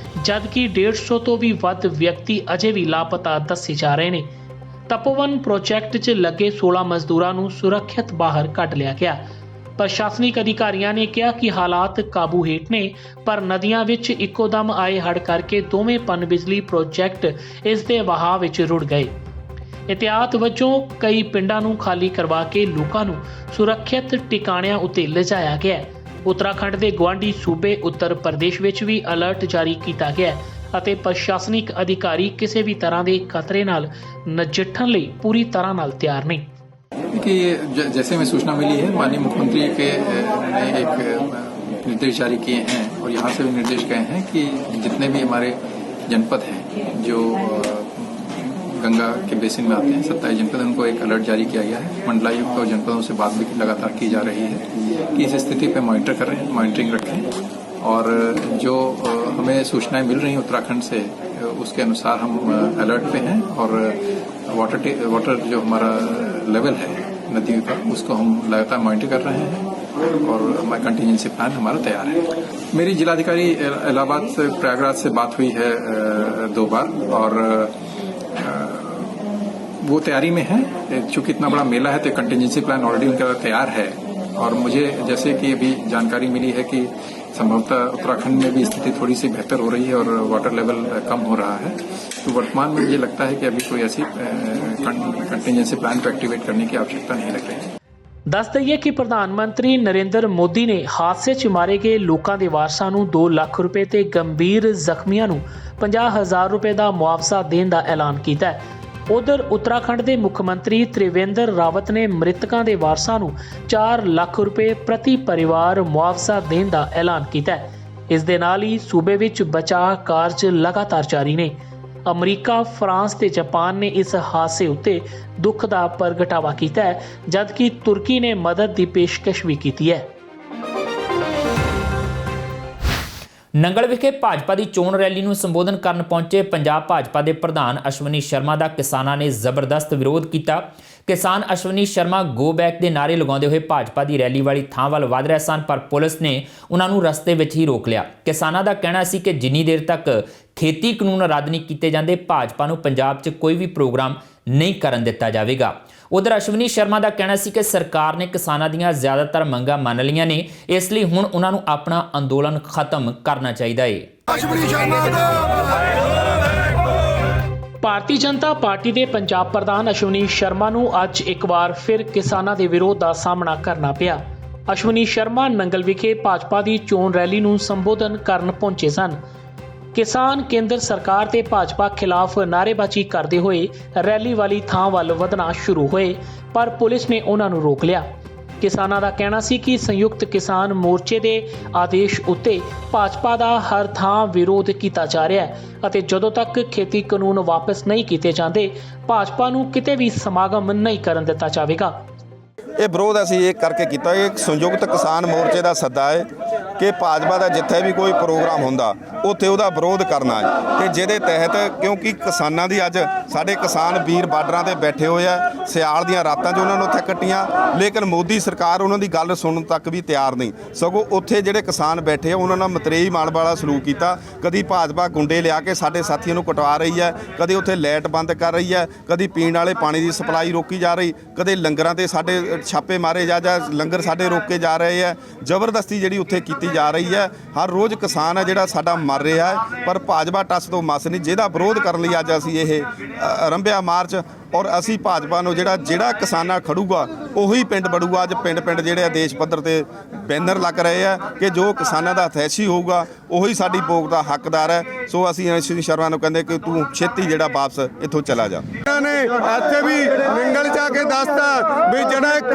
ਜਦਕਿ 150 ਤੋਂ ਵੀ ਵੱਧ ਵਿਅਕਤੀ ਅਜੇ ਵੀ ਲਾਪਤਾ ਦੱਸੇ ਜਾ ਰਹੇ ਨੇ। ਤਪੋਵਨ ਪ੍ਰੋਜੈਕਟ 'ਚ ਲੱਗੇ 16 ਮਜ਼ਦੂਰਾਂ ਨੂੰ ਸੁਰੱਖਿਅਤ ਬਾਹਰ ਕੱਢ ਲਿਆ ਗਿਆ। ਪ੍ਰਸ਼ਾਸਨਿਕ ਅਧਿਕਾਰੀਆਂ ਨੇ ਕਿਹਾ ਕਿ ਹਾਲਾਤ ਕਾਬੂ ਹੇਠ ਨੇ, ਪਰ ਨਦੀਆਂ ਵਿੱਚ ਇੱਕੋਦਮ ਆਏ ਹੜ੍ਹ ਕਰਕੇ ਦੋਵੇਂ ਪਨ ਬਿਜਲੀ ਪ੍ਰੋਜੈਕਟ ਇਸ ਦੇ ਵਹਾਅ ਵਿੱਚ ਰੁੜ ਗਏ। ਇhtiyat ਵਜੋਂ ਕਈ ਪਿੰਡਾਂ ਨੂੰ ਖਾਲੀ ਕਰਵਾ ਕੇ ਲੋਕਾਂ ਨੂੰ ਸੁਰੱਖਿਅਤ ਟਿਕਾਣਿਆਂ ਉੱਤੇ ਲਿਜਾਇਆ ਗਿਆ ਹੈ। ਉੱਤਰਾਖੰਡ ਦੇ ਗੁਆਂਢੀ ਸੂਬੇ ਉੱਤਰ ਪ੍ਰਦੇਸ਼ ਵਿੱਚ ਵੀ ਅਲਰਟ ਜਾਰੀ ਕੀਤਾ ਗਿਆ ਹੈ ਅਤੇ ਪ੍ਰਸ਼ਾਸਨਿਕ ਅਧਿਕਾਰੀ ਕਿਸੇ ਵੀ ਤਰ੍ਹਾਂ ਦੇ ਖਤਰੇ ਨਾਲ ਨਜਿੱਠਣ ਲਈ ਪੂਰੀ ਤਰ੍ਹਾਂ ਨਾਲ ਤਿਆਰ ਨਹੀਂ। कि जैसे हमें सूचना मिली है, माननीय मुख्यमंत्री के ने एक निर्देश जारी किए हैं और यहाँ से भी निर्देश गए हैं कि जितने भी हमारे जनपद हैं जो गंगा के बेसिन में आते हैं, 27 जनपद, उनको एक अलर्ट जारी किया गया है। मंडलायुक्त और जनपदों से बात भी लगातार की जा रही है कि इस स्थिति पर मॉनिटरिंग रखें और जो हमें सूचनाएं मिल रही हैं उत्तराखंड से उसके अनुसार हम अलर्ट पे हैं और वाटर जो हमारा लेवल है नदी का उसको हम लगातार मॉनिटर कर रहे हैं और हमारा कंटीजेंसी प्लान हमारा तैयार है। मेरी जिलाधिकारी इलाहाबाद से प्रयागराज से बात हुई है 2 बार और वो तैयारी में है। चूंकि इतना बड़ा मेला है तो कंटीजेंसी प्लान ऑलरेडी उनका तैयार है और मुझे जैसे कि अभी जानकारी मिली है कि संभवतः उत्तराखंड में भी स्थिति थोड़ी सी बेहतर हो रही है और वाटर लेवल कम हो रहा है। तो वर्तमान में मुझे लगता है कि अभी कोई ऐसी कंटिजेंसी प्लान को एक्टिवेट करने की आवश्यकता नहीं लग रही है। ਦੱਸ ਦਈਏ ਕਿ ਪ੍ਰਧਾਨ ਮੰਤਰੀ ਨਰਿੰਦਰ ਮੋਦੀ ਨੇ ਹਾਦਸੇ 'ਚ ਮਾਰੇ ਗਏ ਲੋਕਾਂ ਦੇ ਵਾਰਸਾਂ ਨੂੰ 2 ਲੱਖ ਰੁਪਏ ਤੇ ਗੰਭੀਰ ਜ਼ਖਮੀਆਂ ਨੂੰ 50,000 ਰੁਪਏ ਦਾ ਮੁਆਵਜ਼ਾ ਦੇਣ ਦਾ ਐਲਾਨ ਕੀਤਾ ਹੈ। ਉਧਰ ਉੱਤਰਾਖੰਡ ਦੇ ਮੁੱਖ ਮੰਤਰੀ ਤ੍ਰਿਵੇਂਦਰ ਰਾਵਤ ਨੇ ਮ੍ਰਿਤਕਾਂ ਦੇ ਵਾਰਸਾਂ ਨੂੰ 4 ਲੱਖ ਰੁਪਏ ਪ੍ਰਤੀ ਪਰਿਵਾਰ ਮੁਆਵਜ਼ਾ ਦੇਣ ਦਾ ਐਲਾਨ ਕੀਤਾ ਹੈ। ਇਸ ਦੇ ਨਾਲ ਹੀ ਸੂਬੇ ਵਿੱਚ ਬਚਾਅ ਕਾਰਜ ਲਗਾਤਾਰ ਜਾਰੀ ਨੇ। ਅਮਰੀਕਾ, ਫਰਾਂਸ ਤੇ ਜਾਪਾਨ ਨੇ ਇਸ ਹਾਦਸੇ ਉੱਤੇ ਦੁੱਖ ਦਾ ਪ੍ਰਗਟਾਵਾ ਕੀਤਾ ਹੈ, ਜਦਕਿ ਤੁਰਕੀ ਨੇ ਮਦਦ ਦੀ ਪੇਸ਼ਕਸ਼ ਵੀ ਕੀਤੀ ਹੈ। ਨੰਗਲ ਵਿਖੇ ਭਾਜਪਾ ਦੀ ਚੋਣ ਰੈਲੀ ਨੂੰ ਸੰਬੋਧਨ ਕਰਨ ਪਹੁੰਚੇ ਪੰਜਾਬ ਭਾਜਪਾ ਦੇ ਪ੍ਰਧਾਨ ਅਸ਼ਵਨੀ ਸ਼ਰਮਾ ਦਾ ਕਿਸਾਨਾਂ ਨੇ ਜ਼ਬਰਦਸਤ ਵਿਰੋਧ ਕੀਤਾ। ਕਿਸਾਨ ਅਸ਼ਵਨੀ ਸ਼ਰਮਾ ਗੋ ਬੈਕ ਦੇ ਨਾਅਰੇ ਲਗਾਉਂਦੇ ਹੋਏ ਭਾਜਪਾ ਦੀ ਰੈਲੀ ਵਾਲੀ ਥਾਂ ਵੱਲ ਵਧ ਰਹੇ ਸਨ, ਪਰ ਪੁਲਿਸ ਨੇ ਉਹਨਾਂ ਨੂੰ ਰਸਤੇ ਵਿੱਚ ਹੀ ਰੋਕ ਲਿਆ। ਕਿਸਾਨਾਂ ਦਾ ਕਹਿਣਾ ਸੀ ਕਿ ਜਿੰਨੀ ਦੇਰ ਤੱਕ ਖੇਤੀ ਕਾਨੂੰਨ ਰੱਦ ਨਹੀਂ ਕੀਤੇ ਜਾਂਦੇ, ਭਾਜਪਾ ਨੂੰ ਪੰਜਾਬ 'ਚ ਕੋਈ ਵੀ ਪ੍ਰੋਗਰਾਮ ਨਹੀਂ ਕਰਨ ਦਿੱਤਾ ਜਾਵੇਗਾ। ਉਧਰ ਅਸ਼ਵਨੀ ਸ਼ਰਮਾ ਦਾ ਕਹਿਣਾ ਸੀ ਕਿ ਸਰਕਾਰ ਨੇ ਕਿਸਾਨਾਂ ਦੀਆਂ ਜ਼ਿਆਦਾਤਰ ਮੰਗਾਂ ਮੰਨ ਲਈਆਂ ਨੇ, ਇਸ ਲਈ ਹੁਣ ਉਹਨਾਂ ਨੂੰ ਆਪਣਾ ਅੰਦੋਲਨ ਖਤਮ ਕਰਨਾ ਚਾਹੀਦਾ ਹੈ। ਭਾਰਤੀ ਜਨਤਾ ਪਾਰਟੀ ਦੇ ਪੰਜਾਬ ਪ੍ਰਧਾਨ ਅਸ਼ਵਨੀ ਸ਼ਰਮਾ ਨੂੰ ਅੱਜ ਇੱਕ ਵਾਰ ਫਿਰ ਕਿਸਾਨਾਂ ਦੇ ਵਿਰੋਧ ਦਾ ਸਾਹਮਣਾ ਕਰਨਾ ਪਿਆ। ਅਸ਼ਵਨੀ ਸ਼ਰਮਾ ਨੰਗਲ ਵਿਖੇ ਭਾਜਪਾ ਦੀ ਚੋਣ ਰੈਲੀ ਨੂੰ ਸੰਬੋਧਨ ਕਰਨ ਪਹੁੰਚੇ ਸਨ। ਕਿਸਾਨ ਕੇਂਦਰ ਸਰਕਾਰ ਤੇ ਭਾਜਪਾ ਖਿਲਾਫ ਨਾਅਰੇਬਾਜ਼ੀ ਕਰਦੇ ਹੋਏ ਰੈਲੀ ਵਾਲੀ ਥਾਂ ਵੱਲ ਵਧਣਾ ਸ਼ੁਰੂ ਹੋਏ, ਪਰ ਪੁਲਿਸ ਨੇ ਉਹਨਾਂ ਨੂੰ ਰੋਕ ਲਿਆ। ਕਿਸਾਨਾਂ ਦਾ ਕਹਿਣਾ ਸੀ ਕਿ ਸੰਯੁਕਤ ਕਿਸਾਨ ਮੋਰਚੇ ਦੇ ਆਦੇਸ਼ ਉੱਤੇ ਭਾਜਪਾ ਦਾ ਹਰ ਥਾਂ ਵਿਰੋਧ ਕੀਤਾ ਜਾ ਰਿਹਾ ਹੈ ਅਤੇ ਜਦੋਂ ਤੱਕ ਖੇਤੀ ਕਾਨੂੰਨ ਵਾਪਸ ਨਹੀਂ ਕੀਤੇ ਜਾਂਦੇ, ਭਾਜਪਾ ਨੂੰ ਕਿਤੇ ਵੀ ਸਮਾਗਮ ਨਹੀਂ ਕਰਨ ਦਿੱਤਾ ਜਾਵੇਗਾ। ਇਹ ਵਿਰੋਧ ਅਸੀਂ ਇਹ ਕਰਕੇ ਕੀਤਾ। ਇਹ ਸੰਯੁਕਤ ਕਿਸਾਨ ਮੋਰਚੇ ਦਾ ਸੱਦਾ ਹੈ ਕਿ ਭਾਜਪਾ ਦਾ ਜਿੱਥੇ ਵੀ ਕੋਈ ਪ੍ਰੋਗਰਾਮ ਹੁੰਦਾ ਉੱਥੇ ਉਹਦਾ ਵਿਰੋਧ ਕਰਨਾ ਹੈ ਤੇ ਜਿਹਦੇ ਤਹਿਤ, ਕਿਉਂਕਿ ਕਿਸਾਨਾਂ ਦੀ ਅੱਜ ਸਾਡੇ ਕਿਸਾਨ ਵੀਰ ਬਾਰਡਰਾਂ ਤੇ ਬੈਠੇ ਹੋਏ ਆ, ਸਿਆਲ ਦੀਆਂ ਰਾਤਾਂ 'ਚ ਉਹਨਾਂ ਨੂੰ ਉੱਥੇ ਕੱਟੀਆਂ, ਲੇਕਿਨ ਮੋਦੀ ਸਰਕਾਰ ਉਹਨਾਂ ਦੀ ਗੱਲ ਸੁਣਨ ਤੱਕ ਵੀ ਤਿਆਰ ਨਹੀਂ। ਸਗੋਂ ਉੱਥੇ ਜਿਹੜੇ ਕਿਸਾਨ ਬੈਠੇ ਆ ਉਹਨਾਂ ਨਾਲ ਮਤਰੇਈ ਮਾਣ ਵਾਲਾ ਸਲੂਕ ਕੀਤਾ। ਕਦੀ ਭਾਜਪਾ ਗੁੰਡੇ ਲਿਆ ਕੇ ਸਾਡੇ ਸਾਥੀਆਂ ਨੂੰ ਕਟਵਾ ਰਹੀ ਹੈ, ਕਦੇ ਉੱਥੇ ਲਾਈਟ ਬੰਦ ਕਰ ਰਹੀ ਹੈ, ਕਦੀ ਪੀਣ ਵਾਲੇ ਪਾਣੀ ਦੀ ਸਪਲਾਈ ਰੋਕੀ ਜਾ ਰਹੀ, ਕਦੇ ਲੰਗਰਾਂ ਤੇ ਸਾਡੇ ਛਾਪੇ ਮਾਰੇ ਜਾ ਲੰਗਰ ਸਾਡੇ ਰੋਕੇ ਜਾ ਰਹੇ ਹੈ। ਜ਼ਬਰਦਸਤੀ ਜਿਹੜੀ ਉੱਥੇ ਕੀਤੀ ਜਾ ਰਹੀ ਹੈ। ਹਰ ਰੋਜ਼ ਕਿਸਾਨ ਹੈ ਜਿਹੜਾ ਸਾਡਾ ਮਰ ਰਿਹਾ ਹੈ, ਪਰ ਭਾਜਪਾ ਟੱਸ ਤੋਂ ਮਸ ਨਹੀਂ, ਜਿਹਦਾ ਵਿਰੋਧ ਕਰਨ ਲਈ ਅੱਜ ਅਸੀਂ ਇਹ ਆਰੰਭਿਆ ਮਾਰਚ। ਔਰ ਅਸੀਂ ਭਾਜਪਾ ਨੂੰ ਜਿਹੜਾ ਕਿਸਾਨਾਂ ਖੜੂਗਾ ਉਹੀ ਪਿੰਡ ਵੜੂਗਾ। ਅੱਜ ਪਿੰਡ ਜਿਹੜੇ ਦੇਸ਼ ਪੱਧਰ ਤੇ ਬੈਨਰ ਲੱਗ ਰਹੇ ਆ ਕਿ ਜੋ ਕਿਸਾਨਾਂ ਦਾ ਹਥੈਸ਼ੀ ਹੋਊਗਾ ਉਹੀ ਸਾਡੀ ਵੋਟ ਦਾ ਹੱਕਦਾਰ ਹੈ। ਸੋ ਅਸੀਂ ਅਸ਼ਵਨੀ ਸ਼ਰਮਾ ਨੂੰ ਕਹਿੰਦੇ ਕਿ ਤੂੰ ਛੇਤੀ ਜਿਹੜਾ ਵਾਪਸ ਇੱਥੋਂ ਚਲਾ ਜਾ। ਇਹਨਾਂ ਨੇ ਇੱਥੇ ਵੀ ਨੰਗਲ ਜਾ ਕੇ ਦੱਸਤਾ ਵੀ ਜਿਹੜਾ ਇੱਕ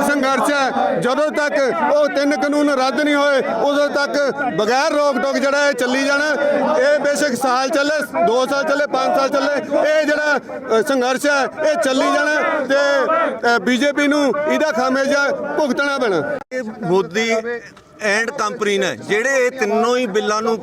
ਸੰਘਰਸ਼ ਹੈ, ਜਦੋਂ ਤੱਕ ਉਹ 3 ਕਾਨੂੰਨ ਰੱਦ ਨਹੀਂ ਹੋਏ ਉਦੋਂ ਤੱਕ ਬਗੈਰ ਰੋਕ ਟੋਕ ਜਿਹੜਾ ਇਹ ਚੱਲੀ ਜਾਣਾ। ਇਹ ਬੇਸ਼ੱਕ ਸਾਲ ਚੱਲੇ, 2 ਸਾਲ ਚੱਲੇ, 5 ਸਾਲ ਚੱਲੇ, ਇਹ ਜਿਹੜਾ ਸੰਘਰਸ਼ ਹੈ ਇਹ ਚੱਲੀ ਜਾਣਾ ਤੇ ਬੀਜੇਪੀ ਨੂੰ ਇਹਦਾ ਖਾਮਿਆਜ਼ਾ ਭੁਗਤਣਾ ਪੈਣਾ। ਮੋਦੀ ਐਂਡ ਕੰਪਨੀ ਨੇ ਜਿਹੜੇ ਇਹ ਤਿੰਨੋਂ ਹੀ ਬਿੱਲਾਂ ਨੂੰ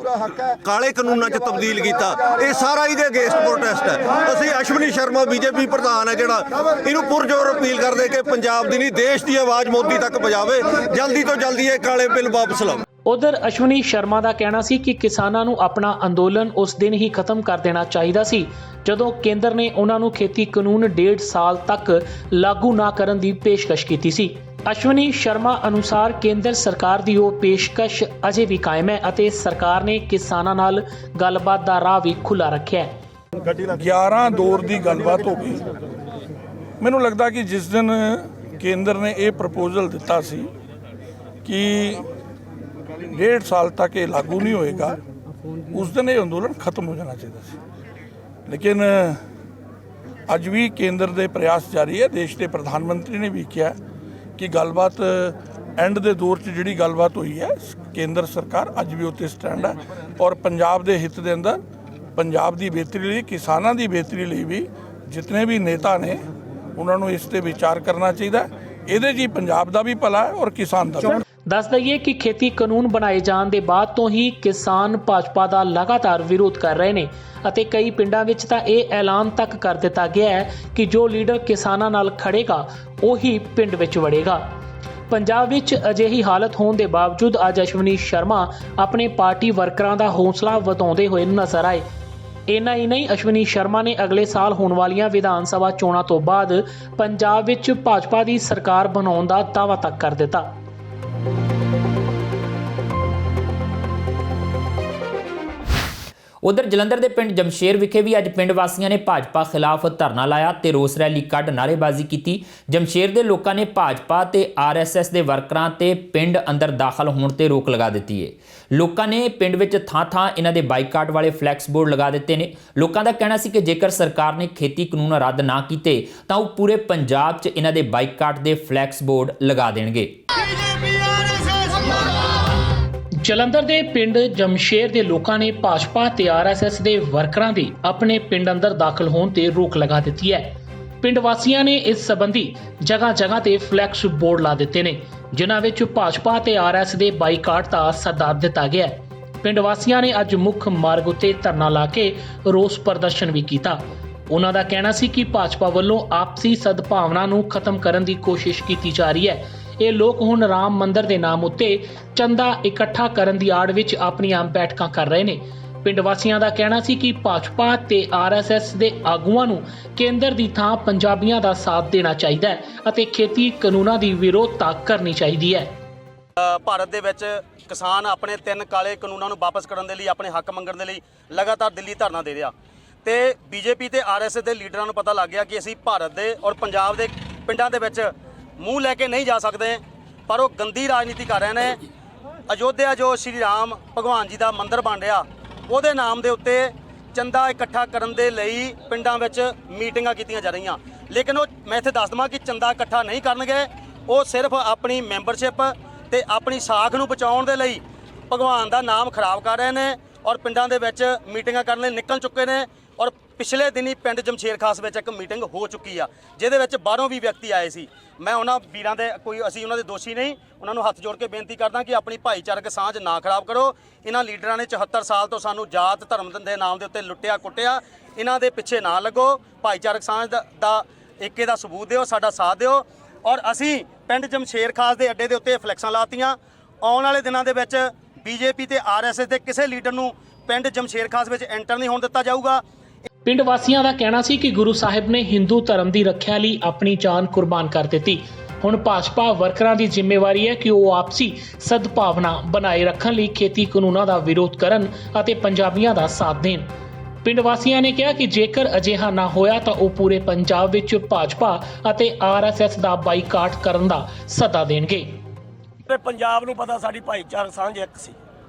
ਕਾਲੇ ਕਾਨੂੰਨਾਂ 'ਚ ਤਬਦੀਲ ਕੀਤਾ, ਇਹ ਸਾਰਾ ਇਹਦੇ ਅਗੇਂਸਟ ਪ੍ਰੋਟੈਸਟ ਹੈ। ਅਸੀਂ ਅਸ਼ਵਨੀ ਸ਼ਰਮਾ ਬੀਜੇਪੀ ਪ੍ਰਧਾਨ ਹੈ ਜਿਹੜਾ, ਇਹਨੂੰ ਪੁਰਜੋਰ ਅਪੀਲ ਕਰਦੇ ਕਿ ਪੰਜਾਬ ਦੀ ਨਹੀਂ ਦੇਸ਼ ਦੀ ਆਵਾਜ਼ ਮੋਦੀ ਤੱਕ ਪਹੁੰਚਾਵੇ, ਜਲਦੀ ਤੋਂ ਜਲਦੀ ਇਹ ਕਾਲੇ ਬਿੱਲ ਵਾਪਸ ਲਓ। ਉਧਰ ਅਸ਼ਵਨੀ ਸ਼ਰਮਾ ਦਾ ਕਹਿਣਾ ਸੀ ਕਿ ਕਿਸਾਨਾਂ ਨੂੰ ਆਪਣਾ ਅੰਦੋਲਨ ਉਸ ਦਿਨ ਹੀ ਖਤਮ ਕਰ ਦੇਣਾ ਚਾਹੀਦਾ ਸੀ ਜਦੋਂ ਕੇਂਦਰ ਨੇ ਉਹਨਾਂ ਨੂੰ ਖੇਤੀ ਕਾਨੂੰਨ 1.5 ਸਾਲ ਤੱਕ ਲਾਗੂ ਨਾ ਕਰਨ ਦੀ ਪੇਸ਼ਕਸ਼ ਕੀਤੀ ਸੀ। ਅਸ਼ਵਨੀ ਸ਼ਰਮਾ ਅਨੁਸਾਰ ਕੇਂਦਰ ਸਰਕਾਰ ਦੀ ਉਹ ਪੇਸ਼ਕਸ਼ ਅਜੇ ਵੀ ਕਾਇਮ ਹੈ ਅਤੇ ਸਰਕਾਰ ਨੇ ਕਿਸਾਨਾਂ ਨਾਲ ਗੱਲਬਾਤ ਦਾ ਰਾਹ ਵੀ ਖੁੱਲ੍ਹਾ ਰੱਖਿਆ ਹੈ। 11 ਦੌਰ ਦੀ ਗੱਲਬਾਤ ਹੋ ਗਈ। ਮੈਨੂੰ ਲੱਗਦਾ ਕਿ ਜਿਸ ਦਿਨ ਕੇਂਦਰ ਨੇ ਇਹ ਪ੍ਰਪੋਜ਼ਲ ਦਿੱਤਾ ਸੀ ਕਿ 1.5 ਸਾਲ ਤੱਕ ਇਹ ਲਾਗੂ ਨਹੀਂ ਹੋਏਗਾ, ਉਸ ਦਿਨ ਇਹ ਅੰਦੋਲਨ ਖਤਮ ਹੋ ਜਾਣਾ ਚਾਹੀਦਾ ਸੀ। ਲੇਕਿਨ ਅੱਜ ਵੀ ਕੇਂਦਰ ਦੇ ਪ੍ਰਯਾਸ ਜਾਰੀ ਹੈ। ਦੇਸ਼ ਦੇ ਪ੍ਰਧਾਨ ਮੰਤਰੀ ਨੇ ਵੀ ਕਿਹਾ ਕਿ ਗੱਲਬਾਤ ਐਂਡ ਦੇ ਦੌਰ 'ਚ ਜਿਹੜੀ ਗੱਲਬਾਤ ਹੋਈ ਹੈ, ਕੇਂਦਰ ਸਰਕਾਰ ਅੱਜ ਵੀ ਉੱਤੇ ਸਟੈਂਡ ਹੈ ਔਰ ਪੰਜਾਬ ਦੇ ਹਿੱਤ ਦੇ ਅੰਦਰ, ਪੰਜਾਬ ਦੀ ਬਿਹਤਰੀ ਲਈ, ਕਿਸਾਨਾਂ ਦੀ ਬਿਹਤਰੀ ਲਈ ਵੀ ਜਿਤਨੇ ਵੀ ਨੇਤਾ ਨੇ ਉਹਨਾਂ ਨੂੰ ਇਸ 'ਤੇ ਵਿਚਾਰ ਕਰਨਾ ਚਾਹੀਦਾ। ਇਹਦੇ 'ਚ ਹੀ ਪੰਜਾਬ ਦਾ ਵੀ ਭਲਾ ਹੈ ਔਰ ਕਿਸਾਨ ਦਾ ਵੀ। ਦੱਸ ਦਈਏ ਕਿ ਖੇਤੀ ਕਾਨੂੰਨ ਬਣਾਏ ਜਾਣ ਦੇ ਬਾਅਦ ਤੋਂ ਹੀ ਕਿਸਾਨ ਭਾਜਪਾ ਦਾ ਲਗਾਤਾਰ ਵਿਰੋਧ ਕਰ ਰਹੇ ਨੇ ਅਤੇ ਕਈ ਪਿੰਡਾਂ ਵਿੱਚ ਤਾਂ ਇਹ ਐਲਾਨ ਤੱਕ ਕਰ ਦਿੱਤਾ ਗਿਆ ਹੈ ਕਿ ਜੋ ਲੀਡਰ ਕਿਸਾਨਾਂ ਨਾਲ ਖੜੇਗਾ ਉਹੀ ਪਿੰਡ ਵਿੱਚ ਵੜੇਗਾ। ਪੰਜਾਬ ਵਿੱਚ ਅਜਿਹੀ ਹਾਲਤ ਹੋਣ ਦੇ ਬਾਵਜੂਦ ਅੱਜ ਅਸ਼ਵਨੀ ਸ਼ਰਮਾ ਆਪਣੇ ਪਾਰਟੀ ਵਰਕਰਾਂ ਦਾ ਹੌਸਲਾ ਵਧਾਉਂਦੇ ਹੋਏ ਨਜ਼ਰ ਆਏ। ਇੰਨਾ ਹੀ ਨਹੀਂ, ਅਸ਼ਵਨੀ ਸ਼ਰਮਾ ਨੇ ਅਗਲੇ ਸਾਲ ਹੋਣ ਵਾਲੀਆਂ ਵਿਧਾਨ ਸਭਾ ਚੋਣਾਂ ਤੋਂ ਬਾਅਦ ਪੰਜਾਬ ਵਿੱਚ ਭਾਜਪਾ ਦੀ ਸਰਕਾਰ ਬਣਾਉਣ ਦਾ ਦਾਅਵਾ ਤੱਕ ਕਰ ਦਿੱਤਾ। ਉਧਰ ਜਲੰਧਰ ਦੇ ਪਿੰਡ ਜਮਸ਼ੇਰ ਵਿਖੇ ਵੀ ਅੱਜ ਪਿੰਡ ਵਾਸੀਆਂ ਨੇ ਭਾਜਪਾ ਖਿਲਾਫ ਧਰਨਾ ਲਾਇਆ ਤੇ ਰੋਸ ਰੈਲੀ ਕੱਢ ਨਾਅਰੇਬਾਜ਼ੀ ਕੀਤੀ। ਜਮਸ਼ੇਰ ਦੇ ਲੋਕਾਂ ਨੇ ਭਾਜਪਾ ਤੇ ਆਰਐਸਐਸ ਦੇ ਵਰਕਰਾਂ ਤੇ ਪਿੰਡ ਅੰਦਰ ਦਾਖਲ ਹੋਣ ਤੇ ਰੋਕ ਲਗਾ ਦਿੱਤੀ ਹੈ। ਲੋਕਾਂ ਨੇ ਪਿੰਡ ਵਿੱਚ ਥਾਂ-ਥਾਂ ਇਹਨਾਂ ਦੇ ਬਾਈਕਾਟ ਵਾਲੇ ਫਲੈਕਸ ਬੋਰਡ ਲਗਾ ਦਿੱਤੇ ਨੇ। ਲੋਕਾਂ ਦਾ ਕਹਿਣਾ ਸੀ ਕਿ ਜੇਕਰ ਸਰਕਾਰ ਨੇ ਖੇਤੀ ਕਾਨੂੰਨ ਰੱਦ ਨਾ ਕੀਤੇ ਤਾਂ ਉਹ ਪੂਰੇ ਪੰਜਾਬ 'ਚ ਇਹਨਾਂ ਦੇ ਬਾਈਕਾਟ ਦੇ ਫਲੈਕਸ ਬੋਰਡ ਲਗਾ ਦੇਣਗੇ। ਜਲੰਧਰ ਦੇ ਪਿੰਡ ਜਮਸ਼ੇਰ ਦੇ ਲੋਕਾਂ ਨੇ ਭਾਜਪਾ ਤੇ ਆਰਐਸਐਸ ਦੇ ਵਰਕਰਾਂ ਦੇ ਆਪਣੇ ਪਿੰਡ ਅੰਦਰ ਦਾਖਲ ਹੋਣ ਤੇ ਰੋਕ ਲਗਾ ਦਿੱਤੀ ਹੈ। ਪਿੰਡ ਵਾਸੀਆਂ ਨੇ ਇਸ ਸੰਬੰਧੀ ਜਗ੍ਹਾ-ਜਗ੍ਹਾ ਤੇ ਫਲੈਕਸ ਬੋਰਡ ਲਾ ਦਿੱਤੇ ਨੇ, ਜਿਨ੍ਹਾਂ ਵਿੱਚ ਭਾਜਪਾ ਤੇ ਆਰਐਸ ਦੇ ਬਾਈਕਾਟ ਦਾ ਸੱਦਾ ਦਿੱਤਾ ਗਿਆ ਹੈ। ਪਿੰਡ ਵਾਸੀਆਂ ਨੇ ਅੱਜ ਮੁੱਖ ਮਾਰਗ ਉੱਤੇ ਧਰਨਾ ਲਾ ਕੇ ਰੋਸ ਪ੍ਰਦਰਸ਼ਨ ਵੀ ਕੀਤਾ। ਉਹਨਾਂ ਦਾ ਕਹਿਣਾ ਸੀ ਕਿ ਭਾਜਪਾ ਵੱਲੋਂ ਆਪਸੀ ਸਦਭਾਵਨਾ ਨੂੰ ਖਤਮ ਕਰਨ ਦੀ ਕੋਸ਼ਿਸ਼ ਕੀਤੀ ਜਾ ਰਹੀ ਹੈ। ਇਹ ਲੋਕ ਹੁਣ ਰਾਮ ਮੰਦਿਰ ਦੇ ਨਾਮ ਉੱਤੇ ਚੰਦਾ ਇਕੱਠਾ ਕਰਨ ਦੀ ਆੜ ਵਿੱਚ ਆਪਣੀਆਂ ਬੈਠਕਾਂ ਕਰ ਰਹੇ ਨੇ। ਪਿੰਡ ਵਾਸੀਆਂ ਦਾ ਕਹਿਣਾ ਸੀ ਕਿ ਭਾਜਪਾ ਤੇ ਆਰਐਸਐਸ ਦੇ ਆਗੂਆਂ ਨੂੰ ਕੇਂਦਰ ਦੀ ਥਾਂ ਪੰਜਾਬੀਆਂ ਦਾ ਸਾਥ ਦੇਣਾ ਚਾਹੀਦਾ ਹੈ ਅਤੇ ਖੇਤੀ ਕਾਨੂੰਨਾਂ ਦੀ ਵਿਰੋਧਤਾ ਕਰਨੀ ਚਾਹੀਦੀ ਹੈ। ਭਾਰਤ ਦੇ ਵਿੱਚ ਕਿਸਾਨ ਆਪਣੇ 3 ਕਾਲੇ ਕਾਨੂੰਨਾਂ ਨੂੰ ਵਾਪਸ ਕਰਨ ਦੇ ਲਈ, ਆਪਣੇ ਹੱਕ ਮੰਗਣ ਦੇ ਲਈ ਲਗਾਤਾਰ ਦਿੱਲੀ ਧਰਨਾ ਦੇ ਰਿਹਾ ਤੇ ਬੀਜੇਪੀ ਤੇ ਆਰਐਸਐਸ ਦੇ ਲੀਡਰਾਂ ਨੂੰ ਪਤਾ ਲੱਗ ਗਿਆ ਕਿ ਅਸੀਂ ਭਾਰਤ ਦੇ ਔਰ ਪੰਜਾਬ ਦੇ ਪਿੰਡਾਂ ਦੇ ਵਿੱਚ ਮੂੰਹ ਲੈ ਕੇ ਨਹੀਂ ਜਾ ਸਕਦੇ, ਪਰ ਉਹ ਗੰਦੀ ਰਾਜਨੀਤੀ ਕਰ ਰਹੇ ਨੇ। ਅਯੋਧਿਆ ਜੋ ਸ਼੍ਰੀ ਰਾਮ ਭਗਵਾਨ ਜੀ ਦਾ ਮੰਦਿਰ ਬਣ ਰਿਹਾ, ਉਹਦੇ ਨਾਮ ਦੇ ਉੱਤੇ ਚੰਦਾ ਇਕੱਠਾ ਕਰਨ ਦੇ ਲਈ ਪਿੰਡਾਂ ਵਿੱਚ ਮੀਟਿੰਗਾਂ ਕੀਤੀਆਂ ਜਾ ਰਹੀਆਂ, ਲੇਕਿਨ ਉਹ ਮੈਂ ਇੱਥੇ ਦੱਸ ਦਵਾਂ ਕਿ ਚੰਦਾ ਇਕੱਠਾ ਨਹੀਂ ਕਰਨਗੇ। ਉਹ ਸਿਰਫ ਆਪਣੀ ਮੈਂਬਰਸ਼ਿਪ ਤੇ ਆਪਣੀ ਸਾਖ ਨੂੰ ਬਚਾਉਣ ਦੇ ਲਈ ਭਗਵਾਨ ਦਾ ਨਾਮ ਖਰਾਬ ਕਰ ਰਹੇ ਨੇ ਔਰ ਪਿੰਡਾਂ ਦੇ ਵਿੱਚ ਮੀਟਿੰਗਾਂ ਕਰਨ ਲਈ ਨਿਕਲ ਚੁੱਕੇ ਨੇ। ਔਰ ਪਿਛਲੇ ਦਿਨੀ ਪਿੰਡ ਜਮਸ਼ੇਰ ਖਾਸ ਵਿੱਚ ਇੱਕ ਮੀਟਿੰਗ ਹੋ ਚੁੱਕੀ ਆ, ਜਿਹਦੇ ਵਿੱਚ ਬਾਹਰੋਂ ਵੀ ਵਿਅਕਤੀ ਆਏ ਸੀ। ਮੈਂ ਉਹਨਾਂ ਵੀਰਾਂ ਦੇ ਅਸੀਂ ਉਹਨਾਂ ਦੇ ਦੋਸ਼ੀ ਨਹੀਂ, ਉਹਨਾਂ ਨੂੰ ਹੱਥ ਜੋੜ ਕੇ ਬੇਨਤੀ ਕਰਦਾ ਕਿ ਆਪਣੀ ਭਾਈਚਾਰਕ ਸਾਂਝ ਨਾ ਖਰਾਬ ਕਰੋ। ਇਹਨਾਂ ਲੀਡਰਾਂ ਨੇ 74 ਸਾਲ ਤੋਂ ਸਾਨੂੰ ਜਾਤ ਧਰਮ ਦੇ ਨਾਮ ਦੇ ਉੱਤੇ ਲੁੱਟਿਆ ਕੁੱਟਿਆ, ਇਹਨਾਂ ਦੇ ਪਿੱਛੇ ਨਾ ਲੱਗੋ। ਭਾਈਚਾਰਕ ਸਾਂਝ ਦਾ ਏਕੇ ਦਾ ਸਬੂਤ ਦਿਓ, ਸਾਡਾ ਸਾਥ ਦਿਓ। ਔਰ ਅਸੀਂ ਪਿੰਡ ਜਮਸ਼ੇਰ ਖਾਸ ਦੇ ਅੱਡੇ ਦੇ ਉੱਤੇ ਫਲੈਕਸਾਂ ਲਾਤੀਆਂ। ਆਉਣ ਵਾਲੇ ਦਿਨਾਂ ਦੇ ਵਿੱਚ ਬੀਜੇਪੀ ਤੇ ਆਰਐਸਐਸ ਦੇ ਕਿਸੇ ਲੀਡਰ ਨੂੰ ਪਿੰਡ ਜਮਸ਼ੇਰ ਖਾਸ ਵਿੱਚ ਐਂਟਰ ਨਹੀਂ ਹੋਣ ਦਿੱਤਾ ਜਾਊਗਾ। ਪਿੰਡ ਵਾਸੀਆਂ ਦਾ ਕਹਿਣਾ ਸੀ ਕਿ ਗੁਰੂ ਸਾਹਿਬ ਨੇ ਹਿੰਦੂ ਧਰਮ ਦੀ ਰੱਖਿਆ ਲਈ ਆਪਣੀ ਜਾਨ ਕੁਰਬਾਨ ਕਰ ਦਿੱਤੀ। ਹੁਣ ਭਾਜਪਾ ਵਰਕਰਾਂ ਦੀ ਜ਼ਿੰਮੇਵਾਰੀ ਹੈ ਕਿ ਉਹ ਆਪਸੀ ਸਦਭਾਵਨਾ ਬਣਾਏ ਰੱਖਣ ਲਈ ਖੇਤੀ ਕਾਨੂੰਨਾਂ ਦਾ ਵਿਰੋਧ ਕਰਨ ਅਤੇ ਪੰਜਾਬੀਆਂ ਦਾ ਸਾਥ ਦੇਣ। ਪਿੰਡ ਵਾਸੀਆਂ ਨੇ ਕਿਹਾ ਕਿ ਜੇਕਰ ਅਜਿਹਾ ਨਾ ਹੋਇਆ ਤਾਂ ਉਹ ਪੂਰੇ ਪੰਜਾਬ ਵਿੱਚ ਭਾਜਪਾ ਅਤੇ ਆਰਐਸਐਸ ਦਾ ਬਾਈਕਾਟ ਕਰਨ ਦਾ ਸੱਦਾ ਦੇਣਗੇ। ਪੰਜਾਬ ਨੂੰ ਪਤਾ ਸਾਡੀ ਭਾਈਚਾਰਕ ਸਾਂਝ ਇੱਕ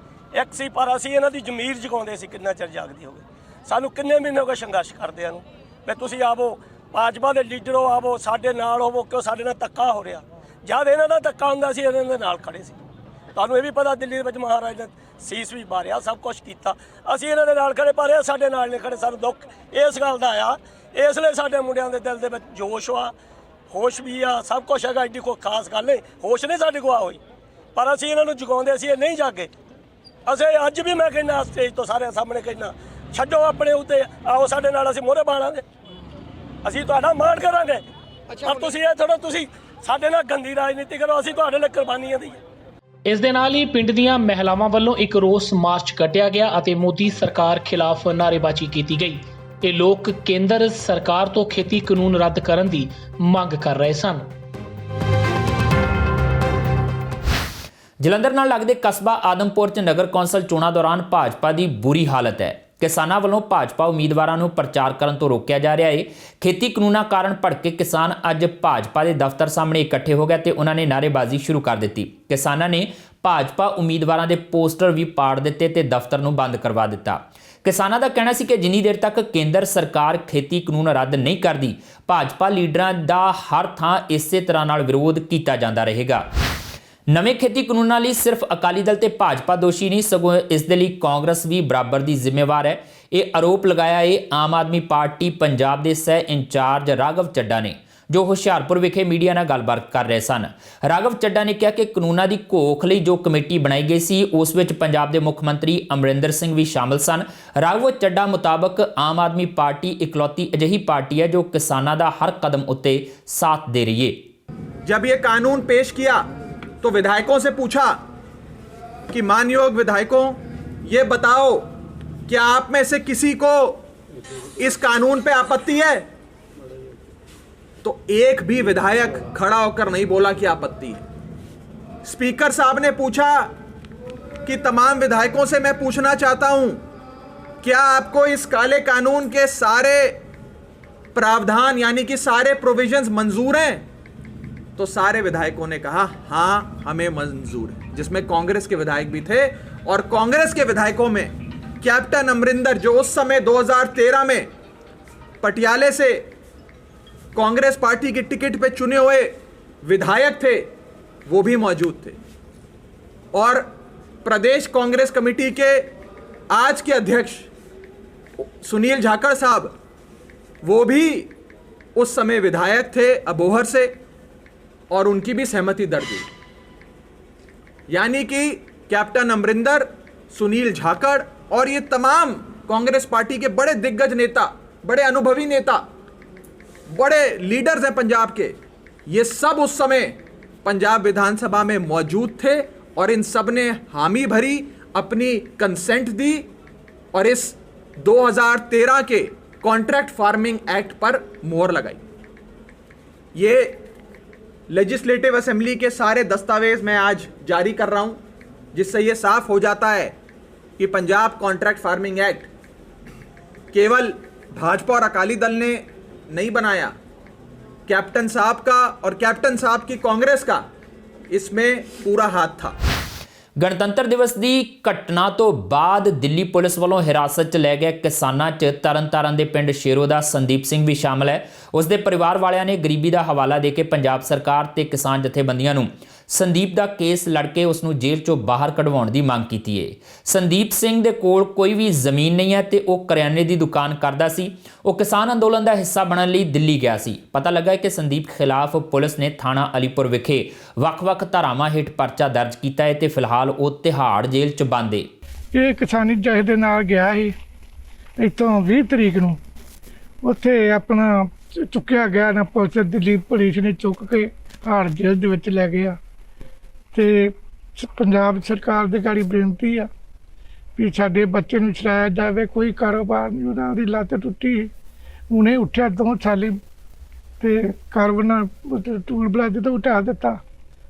ਸੀ, ਪਰ ਅਸੀਂ ਇਹਨਾਂ ਦੀ ਜ਼ਮੀਰ ਜਗਾਉਂਦੇ ਸੀ। ਕਿੰਨਾ ਚਿਰ ਜਾਗਦੀ ਹੋਵੇ, ਸਾਨੂੰ ਕਿੰਨੇ ਮਹੀਨੇ ਹੋ ਗਏ ਸੰਘਰਸ਼ ਕਰਦਿਆਂ ਨੂੰ ਵੀ ਤੁਸੀਂ ਆਵੋ, ਭਾਜਪਾ ਦੇ ਲੀਡਰੋ ਆਵੋ, ਸਾਡੇ ਨਾਲ ਹੋਵੋ। ਕਿਉਂ ਸਾਡੇ ਨਾਲ ਧੱਕਾ ਹੋ ਰਿਹਾ? ਜਦ ਇਹਨਾਂ ਦਾ ਧੱਕਾ ਹੁੰਦਾ ਸੀ ਇਹਨਾਂ ਦੇ ਨਾਲ ਖੜੇ ਸੀ। ਤੁਹਾਨੂੰ ਇਹ ਵੀ ਪਤਾ ਦਿੱਲੀ ਦੇ ਵਿੱਚ ਮਹਾਰਾਜ ਨੇ ਸੀਸ ਵੀ ਮਾਰਿਆ, ਸਭ ਕੁਝ ਕੀਤਾ, ਅਸੀਂ ਇਹਨਾਂ ਦੇ ਨਾਲ ਖੜੇ, ਪਰ ਇਹ ਸਾਡੇ ਨਾਲ ਨਹੀਂ ਖੜੇ। ਸਾਨੂੰ ਦੁੱਖ ਇਸ ਗੱਲ ਦਾ ਆਇਆ, ਇਸ ਲਈ ਸਾਡੇ ਮੁੰਡਿਆਂ ਦੇ ਦਿਲ ਦੇ ਵਿੱਚ ਜੋਸ਼ ਆ, ਹੋਸ਼ ਵੀ ਆ, ਸਭ ਕੁਝ ਹੈਗਾ। ਐਡੀ ਕੋਈ ਖਾਸ ਗੱਲ ਨਹੀਂ, ਹੋਸ਼ ਨਹੀਂ ਸਾਡੇ ਕੋਲ ਹੋਈ, ਪਰ ਅਸੀਂ ਇਹਨਾਂ ਨੂੰ ਜਗਾਉਂਦੇ ਸੀ, ਇਹ ਨਹੀਂ ਜਾਗੇ। ਅਸੀਂ ਅੱਜ ਵੀ ਮੈਂ ਕਹਿੰਦਾ ਸਟੇਜ ਤੋਂ ਸਾਰਿਆਂ ਸਾਹਮਣੇ ਕਹਿੰਦਾ, ਛੱਡੋ ਆਪਣੇ ਉੱਤੇ, ਆਓ ਸਾਡੇ ਨਾਲ, ਅਸੀਂ ਮੋਹਰੇ ਬਾਣਾਂਗੇ, ਅਸੀਂ ਤੁਹਾਡਾ ਮਾਣ ਕਰਾਂਗੇ। ਪਰ ਤੁਸੀਂ ਇਹ ਥੋੜਾ ਤੁਸੀਂ ਸਾਡੇ ਨਾਲ ਗੰਦੀ ਰਾਜਨੀਤੀ ਕਰੋ, ਅਸੀਂ ਤੁਹਾਡੇ ਲਈ ਕੁਰਬਾਨੀਆਂ ਦਈਏ। ਇਸ ਦੇ ਨਾਲ ਹੀ ਪਿੰਡ ਦੀਆਂ ਮਹਿਲਾਵਾਂ ਵੱਲੋਂ ਇੱਕ ਰੋਸ ਮਾਰਚ ਕੱਢਿਆ ਗਿਆ ਅਤੇ ਮੋਦੀ ਸਰਕਾਰ ਖਿਲਾਫ ਨਾਅਰੇਬਾਜ਼ੀ ਕੀਤੀ ਗਈ। ਇਹ ਲੋਕ ਕੇਂਦਰ ਸਰਕਾਰ ਤੋਂ ਖੇਤੀ ਕਾਨੂੰਨ ਰੱਦ ਕਰਨ ਦੀ ਮੰਗ ਕਰ ਰਹੇ ਸਨ। ਜਲੰਧਰ ਨਾਲ ਲੱਗਦੇ ਕਸਬਾ ਆਦਮਪੁਰ 'ਚ ਨਗਰ ਕੌਂਸਲ ਚੋਣਾਂ ਦੌਰਾਨ ਭਾਜਪਾ ਦੀ ਬੁਰੀ ਹਾਲਤ ਹੈ। ਕਿਸਾਨਾਂ ਵੱਲੋਂ ਭਾਜਪਾ ਉਮੀਦਵਾਰਾਂ ਨੂੰ ਪ੍ਰਚਾਰ ਕਰਨ ਤੋਂ ਰੋਕਿਆ ਜਾ ਰਿਹਾ ਹੈ। ਖੇਤੀ ਕਾਨੂੰਨਾਂ ਕਾਰਨ ਭੜਕੇ ਕਿਸਾਨ ਅੱਜ ਭਾਜਪਾ ਦੇ ਦਫ਼ਤਰ ਸਾਹਮਣੇ ਇਕੱਠੇ ਹੋ ਗਏ ਤੇ ਉਹਨਾਂ ਨੇ ਨਾਅਰੇਬਾਜ਼ੀ ਸ਼ੁਰੂ ਕਰ ਦਿੱਤੀ। ਕਿਸਾਨਾਂ ਨੇ ਭਾਜਪਾ ਉਮੀਦਵਾਰਾਂ ਦੇ ਪੋਸਟਰ ਵੀ ਪਾੜ ਦਿੱਤੇ ਤੇ ਦਫ਼ਤਰ ਨੂੰ ਬੰਦ ਕਰਵਾ ਦਿੱਤਾ। ਕਿਸਾਨਾਂ ਦਾ ਕਹਿਣਾ ਸੀ ਕਿ ਜਿੰਨੀ ਦੇਰ ਤੱਕ ਕੇਂਦਰ ਸਰਕਾਰ ਖੇਤੀ ਕਾਨੂੰਨ ਰੱਦ ਨਹੀਂ ਕਰਦੀ, ਭਾਜਪਾ ਲੀਡਰਾਂ ਦਾ ਹਰ ਥਾਂ ਇਸੇ ਤਰ੍ਹਾਂ ਨਾਲ ਵਿਰੋਧ ਕੀਤਾ ਜਾਂਦਾ ਰਹੇਗਾ। ਨਵੇਂ ਖੇਤੀ ਕਾਨੂੰਨਾਂ ਲਈ ਸਿਰਫ ਅਕਾਲੀ ਦਲ ਤੇ ਭਾਜਪਾ ਦੋਸ਼ੀ ਨਹੀਂ, ਸਗੋਂ ਇਸ ਦੇ ਲਈ ਕਾਂਗਰਸ ਵੀ ਬਰਾਬਰ ਦੀ ਜ਼ਿੰਮੇਵਾਰ ਹੈ। ਇਹ ਆਰੋਪ ਲਗਾਇਆ ਹੈ ਆਮ ਆਦਮੀ ਪਾਰਟੀ ਪੰਜਾਬ ਦੇ ਸਹਿ ਇੰਚਾਰਜ ਰਾਘਵ ਚੱਡਾ ਨੇ, ਜੋ ਹੁਸ਼ਿਆਰਪੁਰ ਵਿਖੇ ਮੀਡੀਆ ਨਾਲ ਗੱਲਬਾਤ ਕਰ ਰਹੇ ਸਨ। ਰਾਘਵ ਚੱਡਾ ਨੇ ਕਿਹਾ ਕਿ ਕਾਨੂੰਨਾਂ ਦੀ ਘੋਖ ਲਈ ਜੋ ਕਮੇਟੀ ਬਣਾਈ ਗਈ ਸੀ, ਉਸ ਵਿੱਚ ਪੰਜਾਬ ਦੇ ਮੁੱਖ ਮੰਤਰੀ ਅਮਰਿੰਦਰ ਸਿੰਘ ਵੀ ਸ਼ਾਮਲ ਸਨ। ਰਾਘਵ ਚੱਡਾ ਮੁਤਾਬਕ ਆਮ ਆਦਮੀ ਪਾਰਟੀ ਇਕਲੌਤੀ ਅਜਿਹੀ ਪਾਰਟੀ ਹੈ ਜੋ ਕਿਸਾਨਾਂ ਦਾ ਹਰ ਕਦਮ ਉੱਤੇ ਸਾਥ ਦੇ ਰਹੀ ਹੈ। जब ये कानून पेश किया तो विधायकों से पूछा कि मानयोग विधायकों, ये बताओ क्या आप में से किसी को इस कानून पे आपत्ति है? तो एक भी विधायक खड़ा होकर नहीं बोला कि आपत्ति है। स्पीकर साहब ने पूछा कि तमाम विधायकों से मैं पूछना चाहता हूं क्या आपको इस काले कानून के सारे प्रावधान यानी कि सारे प्रोविजंस मंजूर हैं? तो सारे विधायकों ने कहा हाँ हमें मंजूर है, जिसमें कांग्रेस के विधायक भी थे। और कांग्रेस के विधायकों में कैप्टन अमरिंदर, जो उस समय 2013 में पटियाले से कांग्रेस पार्टी की टिकट पे चुने हुए विधायक थे, वो भी मौजूद थे। और प्रदेश कांग्रेस कमेटी के आज के अध्यक्ष सुनील जाखड़ साहब, वो भी उस समय विधायक थे अबोहर से, और उनकी भी सहमति दर्ज हुई। यानी कि कैप्टन अमरिंदर, सुनील जाखड़ और ये तमाम कांग्रेस पार्टी के बड़े दिग्गज नेता, बड़े अनुभवी नेता, बड़े लीडर्स हैं पंजाब के, ये सब उस समय पंजाब विधानसभा में मौजूद थे और इन सब ने हामी भरी, अपनी कंसेंट दी और इस 2013 के कॉन्ट्रैक्ट फार्मिंग एक्ट पर मोहर लगाई। ये लेजिस्लेटिव असेंबली के सारे दस्तावेज मैं आज जारी कर रहा हूं, जिससे ये साफ हो जाता है कि पंजाब कॉन्ट्रैक्ट फार्मिंग एक्ट केवल भाजपा और अकाली दल ने नहीं बनाया, कैप्टन साहब का और कैप्टन साहब की कांग्रेस का इसमें पूरा हाथ था। गणतंत्र दिवस की घटना तो बाद दिल्ली पुलिस वालों हिरासत च लै गए किसानां च तरनतारन के पिंड शेरो का संदीप सिंह भी शामिल है। उसके परिवार वालियां ने गरीबी का हवाला दे के पंजाब सरकार ते किसान जथेबंदियां नूं संदीप का केस लड़के उसनूं जेल चों बाहर कढवाउण की मांग की है। संदीप सिंह दे कोल कोई भी जमीन नहीं है तो वह करियाने की दुकान करता सी। वह किसान अंदोलन का हिस्सा बनने लई दिल्ली गया सी। पता लगा कि संदीप खिलाफ पुलिस ने थाणा अलीपुर विखे वख-वख धारावां हेठ परचा दर्ज किया है तो फिलहाल वो तिहाड़ जेल च बंद है। ये किसानी जथे दे नाल गया ही इतों 20 तरीक नूं उत्थे अपना चुक्या गया ना, पुलिस दिल्ली पुलिस ने चुक के हाड़ जेल दे विच लै गया। ते पंजाब सरकार दे गाड़ी बेनती आ भी साडे बच्चे नूं छड़ाया जावे, कोई कारोबार नहीं, उहदी लत्त टुट्टी, उन्हें उठ्या 2 साली ते कार्बन टूल बलादे तो उठा दिता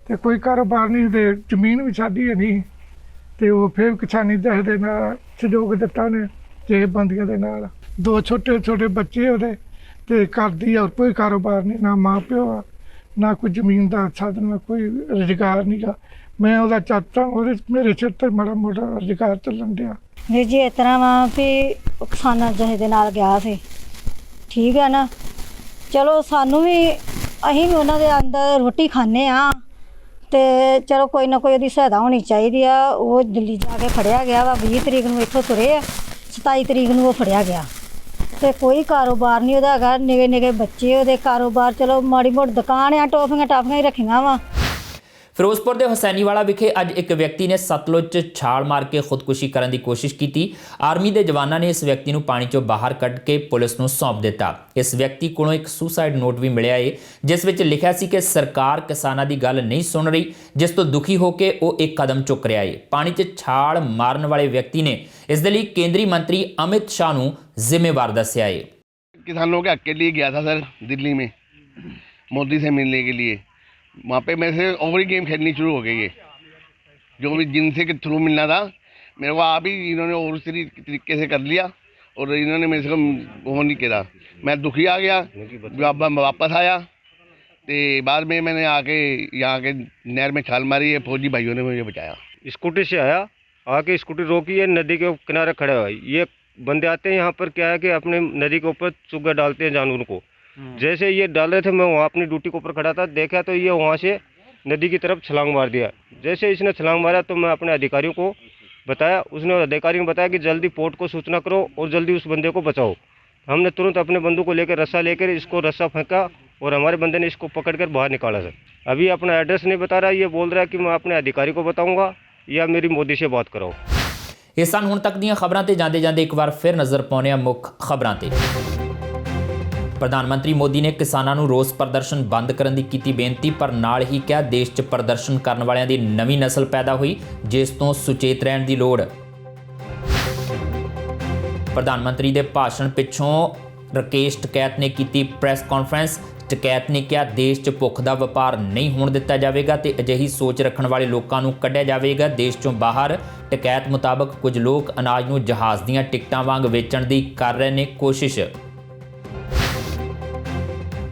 ते कोई कारोबार नहीं, ते जमीन भी साडी है नहीं, ते वो फिर किसानी जथे दे नाल सहयोग दिता ने जथेबंदियां दे नाल। 2 छोटे छोटे बच्चे ओहदे ते करदी और कोई कारोबार नहीं, ना माँ प्यो आ, ना कोई जमीन का साधन, ना कोई रोजगार नहीं गा। मैं ਉਹਦਾ ਚਾਚਾ, ਉਹਦੇ ਮੇਰੇ ਸਿਰ ਤੇ ਮਾੜਾ ਮੋਟਾ ਰੁਜ਼ਗਾਰ ਚੱਲਣ ਡਿਆ। ਵੀਰ ਜੀ ਇਸ ਤਰ੍ਹਾਂ ਵਾ ਵੀ ਕਿਸਾਨਾਂ ਜਥੇ ਦੇ ਨਾਲ ਗਿਆ ਸੀ, ਠੀਕ ਹੈ ਨਾ, ਚਲੋ ਸਾਨੂੰ ਵੀ ਅਸੀਂ ਵੀ ਉਹਨਾਂ ਦੇ ਅੰਦਰ ਰੋਟੀ ਖਾਂਦੇ ਆ ਤੇ ਚਲੋ ਕੋਈ ਨਾ ਕੋਈ ਉਹਦੀ ਸਹਾਇਤਾ ਹੋਣੀ ਚਾਹੀਦੀ ਆ। ਉਹ ਦਿੱਲੀ ਜਾ ਕੇ ਫੜਿਆ ਗਿਆ ਵਾ, 20 ਤਰੀਕ ਨੂੰ ਇੱਥੋਂ ਤੁਰੇ ਆ, 27 ਤਰੀਕ ਨੂੰ ਉਹ ਫੜਿਆ ਗਿਆ ਤੇ ਕੋਈ ਕਾਰੋਬਾਰ ਨਹੀਂ ਉਹਦਾ ਹੈਗਾ। ਨਿੱਕੇ ਨਿੱਕੇ ਬੱਚੇ ਉਹਦੇ, ਕਾਰੋਬਾਰ ਚਲੋ ਮਾੜੀ ਮੋਟੀ ਦੁਕਾਨ ਆ, ਟੋਫੀਆਂ ਟਾਫੀਆਂ ਹੀ ਰੱਖੀਆਂ ਵਾ। ਫਿਰੋਜ਼ਪੁਰ ਦੇ ਹੁਸੈਨੀਵਾਲਾ ਵਿਖੇ ਅੱਜ ਇੱਕ ਵਿਅਕਤੀ ਨੇ ਸਤਲੁਜ 'ਚ ਛਾਲ ਮਾਰ ਕੇ ਖੁਦਕੁਸ਼ੀ ਕਰਨ ਦੀ ਕੋਸ਼ਿਸ਼ ਕੀਤੀ। ਆਰਮੀ ਦੇ ਜਵਾਨਾਂ ਨੇ ਇਸ ਵਿਅਕਤੀ ਨੂੰ ਪਾਣੀ 'ਚੋਂ ਬਾਹਰ ਕੱਢ ਕੇ ਪੁਲਿਸ ਨੂੰ ਸੌਂਪ ਦਿੱਤਾ। ਇਸ ਵਿਅਕਤੀ ਕੋਲੋਂ ਇੱਕ ਸੁਸਾਈਡ ਨੋਟ ਵੀ ਮਿਲਿਆ ਹੈ, ਜਿਸ ਵਿੱਚ ਲਿਖਿਆ ਸੀ ਕਿ ਸਰਕਾਰ ਕਿਸਾਨਾਂ ਦੀ ਗੱਲ ਨਹੀਂ ਸੁਣ ਰਹੀ, ਜਿਸ ਤੋਂ ਦੁਖੀ ਹੋ ਕੇ ਉਹ ਇੱਕ ਕਦਮ ਚੁੱਕ ਰਿਹਾ ਹੈ। ਪਾਣੀ 'ਚ ਛਾਲ ਮਾਰਨ ਵਾਲੇ ਵਿਅਕਤੀ ਨੇ ਇਸ ਦੇ ਲਈ ਕੇਂਦਰੀ ਮੰਤਰੀ अमित शाह ਨੂੰ ਜ਼ਿੰਮੇਵਾਰ ਦੱਸਿਆ है। किसानों के हक के लिए गया था सर दिल्ली में, मोदी से मिलने के लिए। वहाँ पे मेरे से ओवर गेम खेलनी शुरू हो गई है, जो भी जिनसे के थ्रू मिलना था मेरे को आप ही इन्होंने और तरीके से कर लिया और इन्होंने मेरे से वो नहीं किया। मैं दुखी आ गया, वापस आया तो बाद में मैंने आके यहाँ के नहर में छाल मारी है, फौजी भाइयों ने मुझे बचाया। स्कूटी से आया, आके स्कूटी रोकी है, नदी के किनारे खड़े हुआ। ये बंदे आते हैं यहाँ पर, क्या है कि अपने नदी के ऊपर चुग्गा डालते हैं जानवर को। जैसे ये डाल रहे थे, मैं वहाँ अपनी ड्यूटी के ऊपर खड़ा था, देखा तो ये वहाँ से नदी की तरफ छलांग मार दिया। जैसे इसने छलांग मारा तो मैं अपने अधिकारियों को बताया, उसने अधिकारियों को बताया कि जल्दी पोर्ट को सूचना करो और जल्दी उस बंदे को बचाओ। हमने तुरंत अपने बंदूक को लेकर रस्सा लेकर इसको रस्सा फेंका और हमारे बंदे ने इसको पकड़कर बाहर निकाला सर। अभी अपना एड्रेस नहीं बता रहा, ये बोल रहा है कि मैं अपने अधिकारी को बताऊँगा या मेरी मोदी से बात कराओ। ਇਹ ਸਨ ਹੁਣ ਤੱਕ ਦੀਆਂ ਖਬਰਾਂ ਤੇ ਜਾਂਦੇ ਜਾਂਦੇ ਇੱਕ ਵਾਰ ਫਿਰ ਨਜ਼ਰ ਪਾਉਂਦੇ ਹਾਂ ਮੁੱਖ ਖਬਰਾਂ ਤੇ। ਪ੍ਰਧਾਨ ਮੰਤਰੀ ਮੋਦੀ ਨੇ ਕਿਸਾਨਾਂ ਨੂੰ ਰੋਸ ਪ੍ਰਦਰਸ਼ਨ ਬੰਦ ਕਰਨ ਦੀ ਕੀਤੀ ਬੇਨਤੀ, ਪਰ ਨਾਲ ਹੀ ਕਿਹਾ ਦੇਸ਼ 'ਚ ਪ੍ਰਦਰਸ਼ਨ ਕਰਨ ਵਾਲਿਆਂ ਦੀ ਨਵੀਂ ਨਸਲ ਪੈਦਾ ਹੋਈ, ਜਿਸ ਤੋਂ ਸੁਚੇਤ ਰਹਿਣ ਦੀ ਲੋੜ। ਪ੍ਰਧਾਨ ਮੰਤਰੀ ਦੇ ਭਾਸ਼ਣ ਪਿੱਛੋਂ ਰਾਕੇਸ਼ ਟਕੈਤ ਨੇ ਕੀਤੀ ਪ੍ਰੈਸ ਕਾਨਫਰੰਸ, ਟਕੈਤ ਨੇ ਕਿਹਾ ਦੇਸ਼ 'ਚ ਭੁੱਖ ਦਾ ਵਪਾਰ ਨਹੀਂ ਹੋਣ ਦਿੱਤਾ ਜਾਵੇਗਾ ਤੇ ਅਜਿਹੀ ਸੋਚ ਰੱਖਣ ਵਾਲੇ ਲੋਕਾਂ ਨੂੰ ਕੱਢਿਆ ਜਾਵੇਗਾ ਦੇਸ਼ 'ਚੋਂ ਬਾਹਰ। ਟਕੈਤ ਮੁਤਾਬਕ ਕੁਝ ਲੋਕ ਅਨਾਜ ਨੂੰ ਜਹਾਜ਼ ਦੀਆਂ ਟਿਕਟਾਂ ਵਾਂਗ ਵੇਚਣ ਦੀ ਕਰ ਰਹੇ ਨੇ ਕੋਸ਼ਿਸ਼।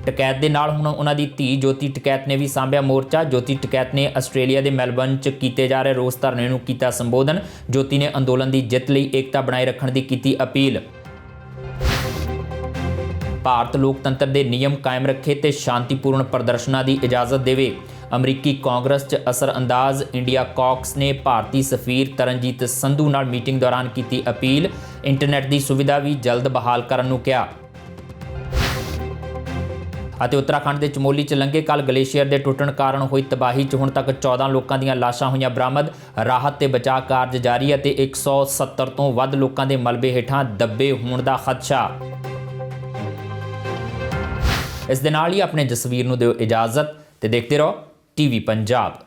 ਟਕੈਤ ਦੇ ਨਾਲ ਹੁਣ ਉਹਨਾਂ ਦੀ ਧੀ ਜੋਤੀ ਟਕੈਤ ਨੇ ਵੀ ਸਾਂਭਿਆ ਮੋਰਚਾ। ਜੋਤੀ ਟਕੈਤ ਨੇ ਆਸਟ੍ਰੇਲੀਆ ਦੇ ਮੈਲਬਰਨ 'ਚ ਕੀਤੇ ਜਾ ਰਹੇ ਰੋਸ ਧਰਨੇ ਨੂੰ ਕੀਤਾ ਸੰਬੋਧਨ। ਜੋਤੀ ਨੇ ਅੰਦੋਲਨ ਦੀ ਜਿੱਤ ਲਈ ਏਕਤਾ ਬਣਾਏ ਰੱਖਣ ਦੀ ਕੀਤੀ ਅਪੀਲ। ਭਾਰਤ ਲੋਕਤੰਤਰ ਦੇ ਨਿਯਮ ਕਾਇਮ ਰੱਖੇ ਤੇ ਸ਼ਾਂਤੀਪੂਰਨ ਪ੍ਰਦਰਸ਼ਨਾਂ ਦੀ ਇਜਾਜ਼ਤ ਦੇਵੇ। ਅਮਰੀਕੀ ਕਾਂਗਰਸ 'ਚ ਅਸਰਅੰਦਾਜ਼ ਇੰਡੀਆ ਕਾਕਸ ਨੇ ਭਾਰਤੀ ਸਫੀਰ ਤਰਨਜੀਤ ਸੰਧੂ ਨਾਲ ਮੀਟਿੰਗ ਦੌਰਾਨ ਕੀਤੀ ਅਪੀਲ। ਇੰਟਰਨੈਟ ਦੀ ਸੁਵਿਧਾ ਵੀ ਜਲਦ ਬਹਾਲ ਕਰਨ ਨੂੰ ਕਿਹਾ। ਅਤੇ ਉੱਤਰਾਖੰਡ ਦੇ ਚਮੋਲੀ 'ਚ ਲੰਘੇ ਕੱਲ੍ਹ ਗਲੇਸ਼ੀਅਰ ਦੇ ਟੁੱਟਣ ਕਾਰਨ ਹੋਈ ਤਬਾਹੀ 'ਚ ਹੁਣ ਤੱਕ 14 ਲੋਕਾਂ ਦੀਆਂ ਲਾਸ਼ਾਂ ਹੋਈਆਂ ਬਰਾਮਦ। ਰਾਹਤ ਤੇ ਬਚਾਅ ਕਾਰਜ ਜਾਰੀ ਅਤੇ 170 ਤੋਂ ਵੱਧ ਲੋਕਾਂ ਦੇ ਮਲਬੇ ਹੇਠਾਂ ਦੱਬੇ ਹੋਣ ਦਾ ਖਦਸ਼ਾ। ਇਸ ਦੇ ਨਾਲ ਹੀ ਆਪਣੇ ਜਸਵੀਰ ਨੂੰ ਦਿਓ ਇਜਾਜ਼ਤ ਤੇ ਦੇਖਦੇ ਰਹੋ ਟੀਵੀ ਪੰਜਾਬ।